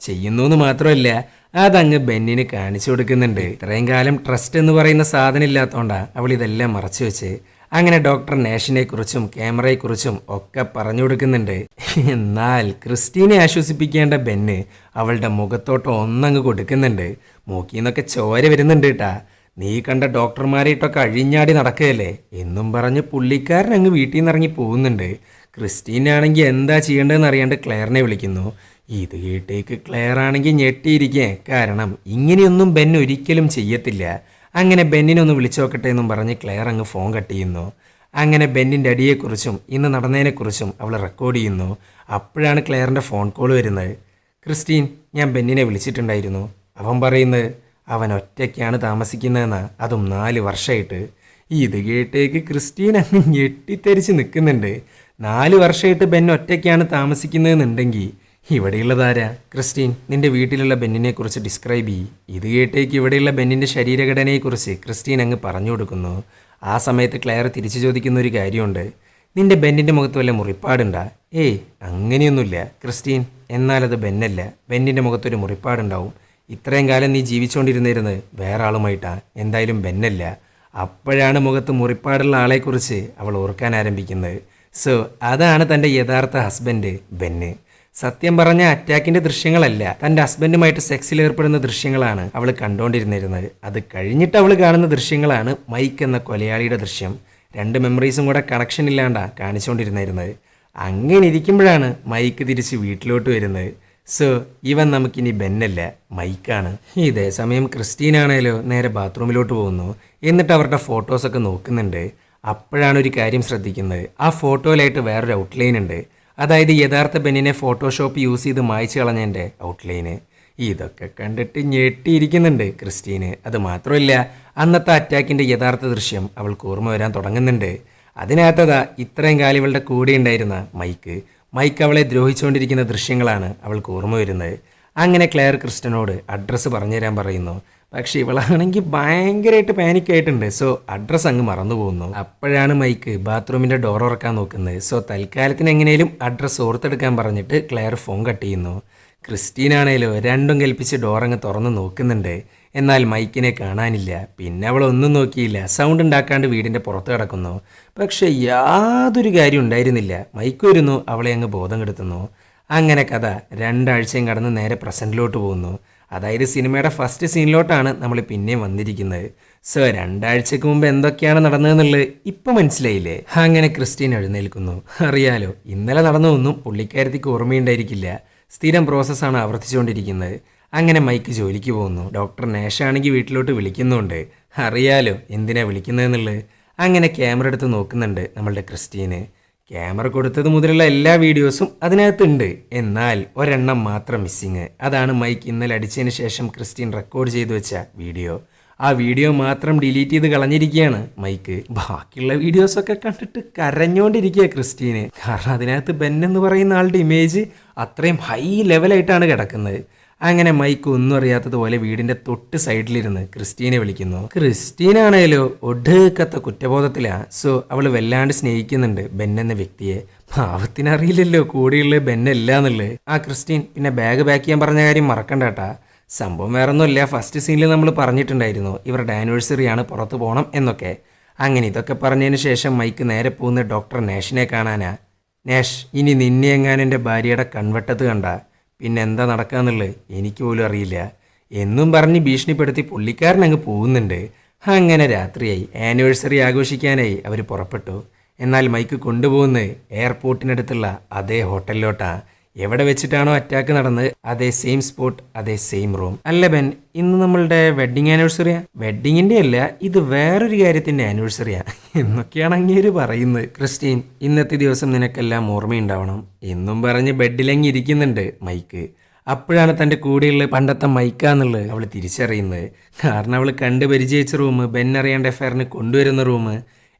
എന്ന് മാത്രമല്ല, അതങ്ങ് ബെന്നിന് കാണിച്ചു കൊടുക്കുന്നുണ്ട്. ഇത്രയും കാലം ട്രസ്റ്റ് എന്ന് പറയുന്ന സാധനം ഇല്ലാത്തതുകൊണ്ടാണ് അവൾ ഇതെല്ലാം മറച്ചു വെച്ച്. അങ്ങനെ ഡോക്ടർ നേഷിനെ കുറിച്ചും ക്യാമറയെക്കുറിച്ചും ഒക്കെ പറഞ്ഞു കൊടുക്കുന്നുണ്ട്. എന്നാൽ ക്രിസ്റ്റീനെ ആശ്വസിപ്പിക്കേണ്ട ബെന്ന് അവളുടെ മുഖത്തോട്ട് ഒന്നങ്ങ് കൊടുക്കുന്നുണ്ട്. മൂക്കിന്നൊക്കെ ചോര വരുന്നുണ്ട് കേട്ടാ. നീ കണ്ട ഡോക്ടർമാരായിട്ടൊക്കെ അഴിഞ്ഞാടി നടക്കുകയല്ലേ എന്നും പറഞ്ഞ് പുള്ളിക്കാരൻ അങ്ങ് വീട്ടിൽ നിന്ന് ഇറങ്ങി പോകുന്നുണ്ട്. ക്രിസ്റ്റീനാണെങ്കിൽ എന്താ ചെയ്യേണ്ടതെന്ന് അറിയാണ്ട് ക്ലെയറിനെ വിളിക്കുന്നു. ഇത് കേട്ടേക്ക് ക്ലെയർ ആണെങ്കിൽ ഞെട്ടിയിരിക്കേ. കാരണം ഇങ്ങനെയൊന്നും ബെൻ ഒരിക്കലും ചെയ്യത്തില്ല. അങ്ങനെ ബെന്നിനൊന്ന് വിളിച്ചു നോക്കട്ടെ എന്നും പറഞ്ഞ് ക്ലെയർ അങ്ങ് ഫോൺ കട്ട് ചെയ്യുന്നു. അങ്ങനെ ബെന്നിൻ്റെ അടിയെക്കുറിച്ചും ഇന്ന് നടന്നതിനെക്കുറിച്ചും അവൾ റെക്കോർഡ് ചെയ്യുന്നു. അപ്പോഴാണ് ക്ലെയറിൻ്റെ ഫോൺ കോൾ വരുന്നത്. ക്രിസ്റ്റീൻ, ഞാൻ ബെന്നിനെ വിളിച്ചിട്ടുണ്ടായിരുന്നു. അവൻ പറയുന്നത് അവൻ ഒറ്റയ്ക്കാണ് താമസിക്കുന്നതെന്നാ, അതും 4 വർഷമായിട്ട്. ഇത് കേട്ടേക്ക് ക്രിസ്റ്റീൻ അങ്ങ് ഞെട്ടിത്തെരിച്ച് നിൽക്കുന്നുണ്ട്. 4 വർഷമായിട്ട് ബെൻ ഒറ്റയ്ക്കാണ് താമസിക്കുന്നതെന്നുണ്ടെങ്കിൽ ഇവിടെയുള്ളതാരാ? ക്രിസ്റ്റീൻ, നിന്റെ വീട്ടിലുള്ള ബെന്നിനെക്കുറിച്ച് ഡിസ്ക്രൈബ് ചെയ്യും. ഇത് കേട്ടേക്ക് ഇവിടെയുള്ള ബെന്നിൻ്റെ ശരീരഘടനയെക്കുറിച്ച് ക്രിസ്റ്റീൻ അങ്ങ് പറഞ്ഞു കൊടുക്കുന്നു. ആ സമയത്ത് ക്ലെയർ തിരിച്ചു ചോദിക്കുന്ന ഒരു കാര്യമുണ്ട്. നിന്റെ ബെന്നിൻ്റെ മുഖത്ത് വല്ല മുറിപ്പാടുണ്ടാ? ഏയ്, അങ്ങനെയൊന്നുമില്ല ക്രിസ്റ്റീൻ. എന്നാലത് ബെന്നല്ല. ബെന്നിൻ്റെ മുഖത്തൊരു മുറിപ്പാടുണ്ടാവും. ഇത്രയും കാലം നീ ജീവിച്ചുകൊണ്ടിരുന്നിരുന്നത് വേറെ ആളുമായിട്ടാണ്, എന്തായാലും ബെന്നല്ല. അപ്പോഴാണ് മുഖത്ത് മുറിപ്പാടുള്ള ആളെക്കുറിച്ച് അവൾ ഓർക്കാൻ ആരംഭിക്കുന്നത്. സോ അതാണ് തൻ്റെ യഥാർത്ഥ ഹസ്ബൻഡ് ബെന്ന്. സത്യം പറഞ്ഞ അറ്റാക്കിൻ്റെ ദൃശ്യങ്ങളല്ല, തൻ്റെ ഹസ്ബൻഡുമായിട്ട് സെക്സിൽ ഏർപ്പെടുന്ന ദൃശ്യങ്ങളാണ് അവൾ കണ്ടുകൊണ്ടിരുന്നിരുന്നത്. അത് കഴിഞ്ഞിട്ട് അവൾ കാണുന്ന ദൃശ്യങ്ങളാണ് മൈക്ക് എന്ന കൊലയാളിയുടെ ദൃശ്യം. 2 മെമ്മറീസും കൂടെ കണക്ഷൻ ഇല്ലാണ്ടാ കാണിച്ചുകൊണ്ടിരുന്നിരുന്നത്. അങ്ങനെ ഇരിക്കുമ്പോഴാണ് മൈക്ക് തിരിച്ച് വീട്ടിലോട്ട് വരുന്നത്. സോ ഇവൻ നമുക്കിനി ബെന്നല്ല, മൈക്കാണ്. ഇതേ സമയം ക്രിസ്റ്റീനാണേലോ നേരെ ബാത്റൂമിലോട്ട് പോകുന്നു. എന്നിട്ട് അവരുടെ ഫോട്ടോസൊക്കെ നോക്കുന്നുണ്ട്. അപ്പോഴാണ് ഒരു കാര്യം ശ്രദ്ധിക്കുന്നത്. ആ ഫോട്ടോയിലായിട്ട് വേറൊരു ഔട്ട്ലൈൻ ഉണ്ട്. അതായത് യഥാർത്ഥ ബെന്നിനെ ഫോട്ടോഷോപ്പ് യൂസ് ചെയ്ത് മായ്ച്ചു കളഞ്ഞതിൻ്റെ ഔട്ട്ലൈന്. ഇതൊക്കെ കണ്ടിട്ട് ഞെട്ടിയിരിക്കുന്നുണ്ട് ക്രിസ്റ്റീന്. അത് മാത്രമല്ല, അന്നത്തെ അറ്റാക്കിൻ്റെ യഥാർത്ഥ ദൃശ്യം അവൾക്ക് ഓർമ്മ വരാൻ തുടങ്ങുന്നുണ്ട്. അതിനകത്തതാ ഇത്രയും കാലം ഇവളുടെ കൂടെ ഉണ്ടായിരുന്ന മൈക്ക് അവളെ ദ്രോഹിച്ചുകൊണ്ടിരിക്കുന്ന ദൃശ്യങ്ങളാണ് അവൾക്ക് ഓർമ്മ വരുന്നത്. അങ്ങനെ ക്ലെയർ ക്രിസ്റ്റനോട് അഡ്രസ്സ് പറഞ്ഞു തരാൻ പറയുന്നു. പക്ഷെ ഇവളാണെങ്കിൽ ഭയങ്കരമായിട്ട് പാനിക്കായിട്ടുണ്ട്. സോ അഡ്രസ്സ് അങ്ങ് മറന്നു പോകുന്നു. അപ്പോഴാണ് മൈക്ക് ബാത്റൂമിൻ്റെ ഡോർ ഉറക്കാൻ നോക്കുന്നത്. സോ തൽക്കാലത്തിന് എങ്ങനെയും അഡ്രസ്സ് ഓർത്തെടുക്കാൻ പറഞ്ഞിട്ട് ക്ലെയർ ഫോൺ കട്ട് ചെയ്യുന്നു. ക്രിസ്റ്റീനാണേലോ രണ്ടും കൽപ്പിച്ച് ഡോറങ്ങ് തുറന്ന് നോക്കുന്നുണ്ട്. എന്നാൽ മൈക്കിനെ കാണാനില്ല. പിന്നെ അവൾ ഒന്നും നോക്കിയില്ല, സൗണ്ട് ഉണ്ടാക്കാണ്ട് വീടിൻ്റെ പുറത്ത് കിടക്കുന്നു. പക്ഷെ യാതൊരു കാര്യം ഉണ്ടായിരുന്നില്ല. മൈക്ക് വരുന്നു, അവളെ അങ്ങ് ബോധം കെടുത്തുന്നു. അങ്ങനെ കഥ 2 ആഴ്ചയും കടന്ന് നേരെ പ്രസൻറ്റിലോട്ട് പോകുന്നു. അതായത് സിനിമയുടെ ഫസ്റ്റ് സീനിലോട്ടാണ് നമ്മൾ പിന്നെയും വന്നിരിക്കുന്നത്. സോ 2 ആഴ്ചക്ക് മുമ്പ് എന്തൊക്കെയാണ് നടന്നതെന്നുള്ളത് ഇപ്പം മനസ്സിലായില്ലേ? അങ്ങനെ ക്രിസ്റ്റീൻ എഴുന്നേൽക്കുന്നു. അറിയാലോ, ഇന്നലെ നടന്നതൊന്നും പുള്ളിക്കാരത്തിക്ക് ഓർമ്മയുണ്ടായിരിക്കില്ല. സ്ഥിരം പ്രോസസ്സാണ് ആവർത്തിച്ചുകൊണ്ടിരിക്കുന്നത്. അങ്ങനെ മൈക്ക് ജോലിക്ക് പോകുന്നു. ഡോക്ടർ നേഷാണെങ്കിൽ വീട്ടിലോട്ട് വിളിക്കുന്നുണ്ട്. അറിയാലോ എന്തിനാ വിളിക്കുന്നതെന്നുള്ളത്. അങ്ങനെ ക്യാമറ എടുത്ത് നോക്കുന്നുണ്ട് നമ്മളുടെ ക്രിസ്റ്റീന്. ക്യാമറ കൊടുത്തത് മുതലുള്ള എല്ലാ വീഡിയോസും അതിനകത്തുണ്ട്. എന്നാൽ ഒരെണ്ണം മാത്രം മിസ്സിങ്. അതാണ് മൈക്ക് ഇന്നലെ അടിച്ചതിന് ശേഷം ക്രിസ്റ്റീൻ റെക്കോർഡ് ചെയ്തു വെച്ച വീഡിയോ. ആ വീഡിയോ മാത്രം ഡിലീറ്റ് ചെയ്ത് കളഞ്ഞിരിക്കുകയാണ് മൈക്ക്. ബാക്കിയുള്ള വീഡിയോസൊക്കെ കണ്ടിട്ട് കരഞ്ഞുകൊണ്ടിരിക്കുക ക്രിസ്റ്റീന്. കാരണം അതിനകത്ത് ബെൻ എന്ന് പറയുന്ന ആളുടെ ഇമേജ് അത്രയും ഹൈ ലെവലായിട്ടാണ് കിടക്കുന്നത്. അങ്ങനെ മൈക്ക് ഒന്നും അറിയാത്തതുപോലെ വീടിന്റെ തൊട്ട് സൈഡിലിരുന്ന് ക്രിസ്റ്റീനെ വിളിക്കുന്നു. ക്രിസ്റ്റീനാണേലോ ഒടുക്കത്തെ കുറ്റബോധത്തിലാ. സോ അവള് വല്ലാണ്ട് സ്നേഹിക്കുന്നുണ്ട് ബെൻ എന്ന വ്യക്തിയെ. പാവത്തിനറിയില്ലല്ലോ കൂടെയുള്ള ബെന്നല്ല എന്നുള്ളത്. ആ ക്രിസ്റ്റീൻ, പിന്നെ ബാഗ് പാക്ക് ചെയ്യാൻ പറഞ്ഞ കാര്യം മറക്കണ്ടേട്ടാ. സംഭവം വേറൊന്നുമില്ല, ഫസ്റ്റ് സീനിൽ നമ്മൾ പറഞ്ഞിട്ടുണ്ടായിരുന്നു ഇവരുടെ ആനിവേഴ്സറിയാണ്, പുറത്ത് പോകണം എന്നൊക്കെ. അങ്ങനെ ഇതൊക്കെ പറഞ്ഞതിന് ശേഷം മൈക്ക് നേരെ പോകുന്ന ഡോക്ടർ നാഷിനെ കാണാനാ. നാഷ്, ഇനി നിന്നെ എങ്ങാനും എൻ്റെ ഭാര്യയുടെ കൺവെട്ടത്ത് കണ്ട പിന്നെ എന്താ നടക്കാന്നുള്ളത് എനിക്ക് പോലും അറിയില്ല എന്നും പറഞ്ഞ് ഭീഷണിപ്പെടുത്തി പുള്ളിക്കാരൻ അങ്ങ് പോകുന്നുണ്ട്. അങ്ങനെ രാത്രിയായി. ആനിവേഴ്സറി ആഘോഷിക്കാനായി അവർ പുറപ്പെട്ടു. എന്നാൽ മൈക്ക് കൊണ്ടുപോകുന്നത് എയർപോർട്ടിനടുത്തുള്ള അതേ ഹോട്ടലിലോട്ടാ. എവിടെ വെച്ചിട്ടാണോ അറ്റാക്ക് നടന്നത് അതേ സെയിം സ്പോട്ട്, അതേ സെയിം റൂം. അല്ല ബെൻ, ഇന്ന് നമ്മളുടെ വെഡ്ഡിങ് ആനിവേഴ്സറിയാ? വെഡ്ഡിങ്ങിന്റെ അല്ല, ഇത് വേറൊരു കാര്യത്തിന്റെ ആനിവേഴ്സറിയാ എന്നൊക്കെയാണ് അങ്ങേര് പറയുന്നത്. ക്രിസ്റ്റീൻ, ഇന്നത്തെ ദിവസം നിനക്കെല്ലാം ഓർമ്മയുണ്ടാവണം എന്നും പറഞ്ഞ് ബെഡിലങ്ങി ഇരിക്കുന്നുണ്ട് മൈക്ക്. അപ്പോഴാണ് തൻ്റെ കൂടെയുള്ള പണ്ടത്തെ മൈക്കാന്നുള്ളത് അവൾ തിരിച്ചറിയുന്നത്. കാരണം അവൾ കണ്ട് പരിചയിച്ച റൂം, ബെൻ അറിയേണ്ട അഫയറിന് കൊണ്ടുവരുന്ന റൂം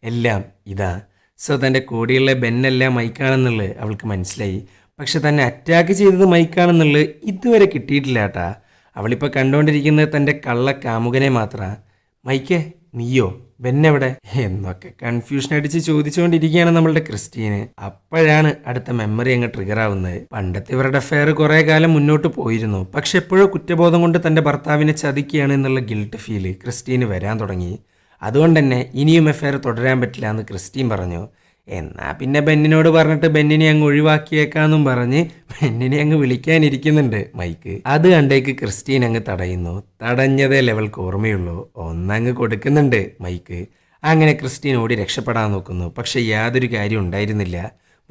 എല്ലാം ഇതാ. സോ തൻ്റെ കൂടെയുള്ള ബെന്നെല്ലാം മൈക്കാണെന്നുള്ളത് അവൾക്ക് മനസ്സിലായി. പക്ഷെ തന്നെ അറ്റാക്ക് ചെയ്തത് മൈക്കാണെന്നുള്ളത് ഇതുവരെ കിട്ടിയിട്ടില്ല കേട്ടാ. അവളിപ്പോൾ കണ്ടുകൊണ്ടിരിക്കുന്നത് തൻ്റെ കള്ള കാമുകനെ മാത്രമാണ്. മൈക്കേ, നീയോ? ബെന്നെവിടെ എന്നൊക്കെ കൺഫ്യൂഷൻ അടിച്ച് ചോദിച്ചുകൊണ്ടിരിക്കുകയാണ് നമ്മളുടെ ക്രിസ്റ്റീന്. അപ്പോഴാണ് അടുത്ത മെമ്മറി അങ്ങ് ട്രിഗർ ആവുന്നത്. പണ്ടത്തെ ഇവരുടെ അഫെയർ കുറേ കാലം മുന്നോട്ട് പോയിരുന്നു. പക്ഷെ എപ്പോഴോ കുറ്റബോധം കൊണ്ട് തൻ്റെ ഭർത്താവിനെ ചതിക്കുകയാണ് എന്നുള്ള ഗിൽട്ട് ഫീല് ക്രിസ്റ്റീന് വരാൻ തുടങ്ങി. അതുകൊണ്ട് തന്നെ ഇനിയും അഫെയർ തുടരാൻ പറ്റില്ല എന്ന് ക്രിസ്റ്റീൻ പറഞ്ഞു. എന്നാൽ പിന്നെ ബെന്നിനോട് പറഞ്ഞിട്ട് ബെന്നിനെ അങ്ങ് ഒഴിവാക്കിയേക്കാന്നും പറഞ്ഞ് ബെന്നിനെ അങ്ങ് വിളിക്കാനിരിക്കുന്നുണ്ട് മൈക്ക്. അത് കണ്ടേക്ക് ക്രിസ്റ്റീൻ അങ്ങ് തടയുന്നു. തടഞ്ഞതേ ലെവൽക്ക് ഓർമ്മയുള്ളൂ. ഒന്നങ്ങ് കൊടുക്കുന്നുണ്ട് മൈക്ക്. അങ്ങനെ ക്രിസ്റ്റീൻ ഓടി രക്ഷപ്പെടാൻ നോക്കുന്നു. പക്ഷെ യാതൊരു കാര്യം ഉണ്ടായിരുന്നില്ല.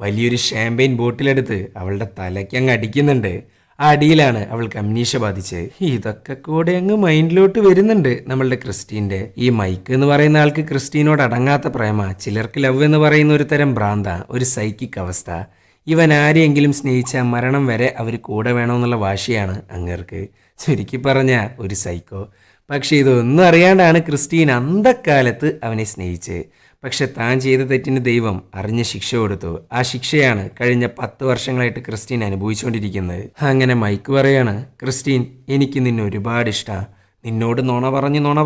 വലിയൊരു ഷാമ്പെയിൻ ബോട്ടിലെടുത്ത് അവളുടെ തലയ്ക്ക് അങ്ങ് അടിക്കുന്നുണ്ട്. ആ അടിയിലാണ് അവൾക്ക് അമ്നീഷ്യ ബാധിച്ച്. ഇതൊക്കെ കൂടെ അങ്ങ് മൈൻഡിലോട്ട് വരുന്നുണ്ട് നമ്മളുടെ ക്രിസ്റ്റീൻ്റെ. ഈ മൈക്ക് എന്ന് പറയുന്ന ആൾക്ക് ക്രിസ്റ്റീനോട് അടങ്ങാത്ത പ്രേമ. ചിലർക്ക് ലവ് എന്ന് പറയുന്ന ഒരു തരം ഭ്രാന്ത, ഒരു സൈക്കിക് അവസ്ഥ. ഇവൻ ആരെയെങ്കിലും സ്നേഹിച്ച മരണം വരെ അവർ കൂടെ വേണമെന്നുള്ള വാശിയാണ് അങ്ങേർക്ക്. ചുരുക്കി പറഞ്ഞ ഒരു സൈക്കോ. പക്ഷെ ഇതൊന്നും അറിയാണ്ടാണ് ക്രിസ്റ്റീൻ അന്തക്കാലത്ത് അവനെ സ്നേഹിച്ച്. പക്ഷെ താൻ ചെയ്ത തെറ്റിന് ദൈവം അറിഞ്ഞ ശിക്ഷ കൊടുത്തു. ആ ശിക്ഷയാണ് കഴിഞ്ഞ 10 വർഷങ്ങളായിട്ട് ക്രിസ്റ്റീൻ അനുഭവിച്ചുകൊണ്ടിരിക്കുന്നത്. അങ്ങനെ മൈക്ക് പറയാണ്, ക്രിസ്റ്റീൻ, എനിക്ക് നിന്നെ ഒരുപാട് ഇഷ്ടമാണ്. നിന്നോട് നുണ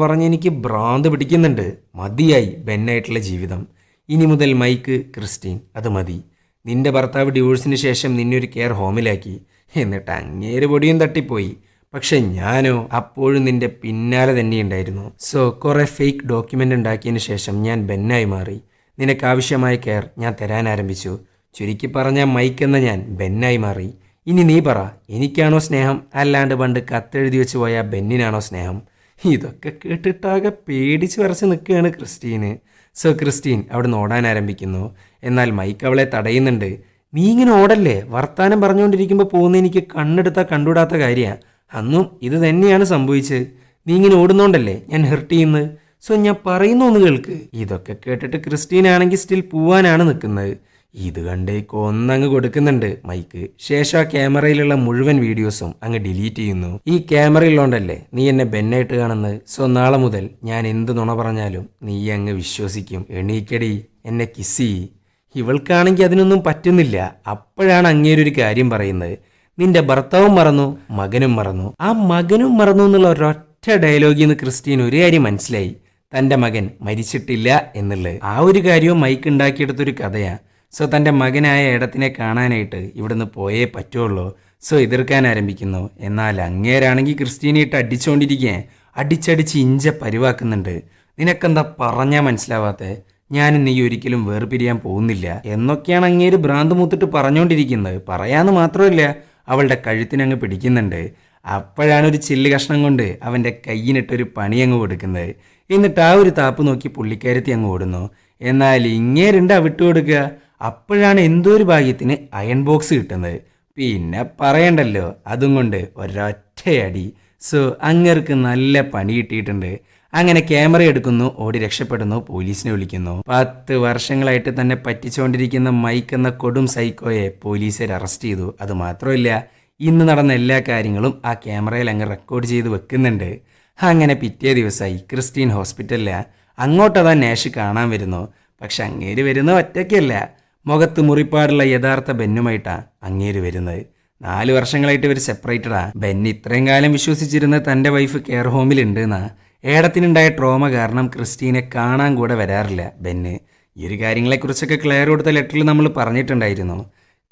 പറഞ്ഞ് എനിക്ക് ഭ്രാന്ത് പിടിക്കുന്നുണ്ട്. മതിയായി ബെന്നായിട്ടുള്ള ജീവിതം. ഇനി മുതൽ മൈക്ക്, ക്രിസ്റ്റീൻ, അത് മതി. നിന്റെ ഭർത്താവ് ഡിവോഴ്സിന് ശേഷം നിന്നെ ഒരു കെയർ ഹോമിലാക്കി. എന്നിട്ട് അങ്ങേര് പൊടിയും തട്ടിപ്പോയി. പക്ഷെ ഞാനോ അപ്പോഴും നിന്റെ പിന്നാലെ തന്നെ ഉണ്ടായിരുന്നു. സോ കുറെ ഫേക്ക് ഡോക്യുമെൻ്റ് ഉണ്ടാക്കിയതിന് ശേഷം ഞാൻ ബെന്നായി മാറി. നിനക്കാവശ്യമായ കെയർ ഞാൻ തരാൻ ആരംഭിച്ചു. ചുരുക്കി പറഞ്ഞാൽ മൈക്ക് എന്ന ഞാൻ ബെന്നായി മാറി. ഇനി നീ പറ, എനിക്കാണോ സ്നേഹം, അല്ലാണ്ട് പണ്ട് കത്തെഴുതി വെച്ച് പോയ ബെന്നിനാണോ സ്നേഹം? ഇതൊക്കെ കേട്ടിട്ടാകെ പേടിച്ച് വരച്ച് നിൽക്കുകയാണ് ക്രിസ്റ്റീന്. സോ ക്രിസ്റ്റീൻ അവിടുന്ന് ഓടാൻ ആരംഭിക്കുന്നു. എന്നാൽ മൈക്ക് അവളെ തടയുന്നുണ്ട്. നീ ഇങ്ങനെ ഓടല്ലേ, വർത്താനം പറഞ്ഞുകൊണ്ടിരിക്കുമ്പോൾ പോകുന്ന എനിക്ക് കണ്ണെടുത്താൽ കണ്ടുകൂടാത്ത കാര്യമാണ്. അന്നും ഇത് തന്നെയാണ് സംഭവിച്ചത്. നീ ഇങ്ങനെ ഓടുന്നോണ്ടല്ലേ ഞാൻ ഹെർട്ട് ചെയ്യുന്നത്. സോ ഞാൻ പറയുന്നു ഒന്ന് കേൾക്ക്. ഇതൊക്കെ കേട്ടിട്ട് ക്രിസ്റ്റീനാണെങ്കിൽ സ്റ്റിൽ പോവാനാണ് നിൽക്കുന്നത്. ഇത് കണ്ടേക്ക് ഒന്നങ്ങ് കൊടുക്കുന്നുണ്ട് മൈക്ക്. ശേഷം ആ ക്യാമറയിലുള്ള മുഴുവൻ വീഡിയോസും അങ്ങ് ഡിലീറ്റ് ചെയ്യുന്നു. ഈ ക്യാമറയിലുണ്ടല്ലേ നീ എന്നെ ബെന്നായിട്ട് കാണുന്നത്. സോ നാളെ മുതൽ ഞാൻ എന്ത് നുണ പറഞ്ഞാലും നീ അങ്ങ് വിശ്വസിക്കും. എണീക്കടി, എന്നെ കിസ് ചെയ്യ്. ഇവൾക്കാണെങ്കിൽ അതിനൊന്നും പറ്റുന്നില്ല. അപ്പോഴാണ് അങ്ങേരൊരു കാര്യം പറയുന്നത്. നിന്റെ ഭർത്താവും മറന്നു, മകനും മറന്നു. ആ മകനും മറന്നു എന്നുള്ള ഒരൊറ്റ ഡയലോഗിൽ നിന്ന് ക്രിസ്റ്റീൻ ഒരു കാര്യം മനസ്സിലായി. തൻ്റെ മകൻ മരിച്ചിട്ടില്ല എന്നുള്ളത്. ആ ഒരു കാര്യവും മൈക്ക് ഉണ്ടാക്കിയെടുത്തൊരു കഥയാണ്. സോ തൻ്റെ മകനായ ഏടത്തിനെ കാണാനായിട്ട് ഇവിടുന്ന് പോയേ പറ്റുള്ളൂ. സോ എതിർക്കാൻ ആരംഭിക്കുന്നു. എന്നാൽ അങ്ങേരാണെങ്കിൽ ക്രിസ്റ്റീനായിട്ട് അടിച്ചുകൊണ്ടിരിക്കുക. അടിച്ചടിച്ച് ഇഞ്ച പരിവാക്കുന്നുണ്ട്. നിനക്കെന്താ പറഞ്ഞാൽ മനസ്സിലാവാത്തേ? ഞാനും നീ ഒരിക്കലും വേർപിരിയാൻ പോകുന്നില്ല എന്നൊക്കെയാണ് അങ്ങേര് ഭ്രാന്ത് മൂത്തിട്ട് പറഞ്ഞുകൊണ്ടിരിക്കുന്നത്. പറയാന്ന് മാത്രമല്ല അവളുടെ കഴുത്തിനങ്ങ് പിടിക്കുന്നുണ്ട്. അപ്പോഴാണ് ഒരു ചില്ല് കഷ്ണം കൊണ്ട് അവൻ്റെ കയ്യിനിട്ടൊരു പണി അങ്ങ് കൊടുക്കുന്നത്. എന്നിട്ട് ആ ഒരു താപ്പ് നോക്കി പുള്ളിക്കാരത്തി അങ്ങ് ഓടുന്നു. എന്നാൽ ഇങ്ങേരുണ്ട് വിട്ടുകൊടുക്കുക. അപ്പോഴാണ് എന്തോ ഒരു ഭാഗ്യത്തിന് അയൺ ബോക്സ് കിട്ടുന്നത്. പിന്നെ പറയണ്ടല്ലോ, അതും കൊണ്ട് ഒരൊറ്റയടി. സോ അങ്ങേർക്ക് നല്ല പണി കിട്ടിയിട്ടുണ്ട്. അങ്ങനെ ക്യാമറ എടുക്കുന്നു, ഓടി രക്ഷപ്പെടുന്നു, പോലീസിനെ വിളിക്കുന്നു. 10 വർഷങ്ങളായിട്ട് തന്നെ പറ്റിച്ചുകൊണ്ടിരിക്കുന്ന മൈക്ക് എന്ന കൊടും സൈക്കോയെ പോലീസുകാർ അറസ്റ്റ് ചെയ്തു. അത് മാത്രമല്ല, ഇന്ന് നടന്ന എല്ലാ കാര്യങ്ങളും ആ ക്യാമറയിൽ അങ്ങ് റെക്കോർഡ് ചെയ്ത് വെക്കുന്നുണ്ട്. അങ്ങനെ പിറ്റേ ദിവസമായി ക്രിസ്റ്റീൻ ഹോസ്പിറ്റലിലാ. അങ്ങോട്ടതാ നാഷ് കാണാൻ വരുന്നു. പക്ഷെ അങ്ങേര് വരുന്നത് ഒറ്റയ്ക്കല്ല, മുഖത്ത് മുറിപ്പാടുള്ള യഥാർത്ഥ ബെന്നുമായിട്ടാ അങ്ങേര് വരുന്നത്. 4 വർഷങ്ങളായിട്ട് ഇവർ സെപ്പറേറ്റഡാ. ബെൻ ഇത്രയും കാലം വിശ്വസിച്ചിരുന്ന തൻ്റെ വൈഫ് കെയർ ഹോമിലുണ്ട് എന്നാ. ഏടത്തിനുണ്ടായ ട്രോമ കാരണം ക്രിസ്റ്റീനെ കാണാൻ കൂടെ വരാറില്ല ബെന്ന്. ഈ ഒരു കാര്യങ്ങളെക്കുറിച്ചൊക്കെ ക്ലെയർ കൊടുത്ത ലെറ്ററിൽ നമ്മൾ പറഞ്ഞിട്ടുണ്ടായിരുന്നു.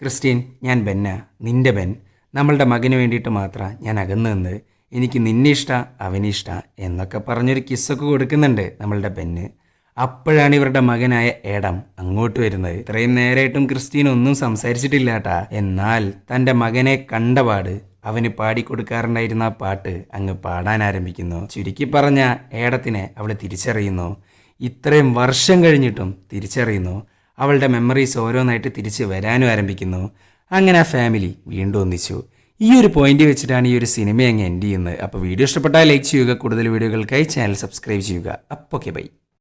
ക്രിസ്റ്റീൻ, ഞാൻ ബെന്നാ, നിന്റെ ബെൻ. നമ്മളുടെ മകന് വേണ്ടിയിട്ട് മാത്രമാണ് ഞാൻ അകന്നു നിന്ന്. എനിക്ക് നിന്നെ ഇഷ്ട, അവനിഷ്ട എന്നൊക്കെ പറഞ്ഞൊരു കിസ്സൊക്കെ കൊടുക്കുന്നുണ്ട് നമ്മളുടെ ബെന്ന്. അപ്പോഴാണ് ഇവരുടെ മകനായ ഏഡം അങ്ങോട്ട് വരുന്നത്. ഇത്രയും നേരമായിട്ടും ക്രിസ്റ്റീൻ ഒന്നും സംസാരിച്ചിട്ടില്ലാട്ടാ. എന്നാൽ തൻ്റെ മകനെ കണ്ടപാട് അവന് പാടിക്കൊടുക്കാറുണ്ടായിരുന്ന ആ പാട്ട് അങ്ങ് പാടാൻ ആരംഭിക്കുന്നു. ചുരുക്കി പറഞ്ഞ ഏടത്തിനെ അവൾ തിരിച്ചറിയുന്നു. ഇത്രയും വർഷം കഴിഞ്ഞിട്ടും തിരിച്ചറിയുന്നു. അവളുടെ മെമ്മറീസ് ഓരോന്നായിട്ട് തിരിച്ച് വരാനും ആരംഭിക്കുന്നു. അങ്ങനെ ആ ഫാമിലി വീണ്ടും ഒന്നിച്ചു. ഈ ഒരു പോയിന്റ് വെച്ചിട്ടാണ് ഈ ഒരു സിനിമ അങ്ങ് എൻഡ് ചെയ്യുന്നത്. അപ്പോൾ വീഡിയോ ഇഷ്ടപ്പെട്ടാൽ ലൈക്ക് ചെയ്യുക. കൂടുതൽ വീഡിയോകൾക്കായി ചാനൽ സബ്സ്ക്രൈബ് ചെയ്യുക. അപ്പോൾ ഓക്കെ, ബൈ.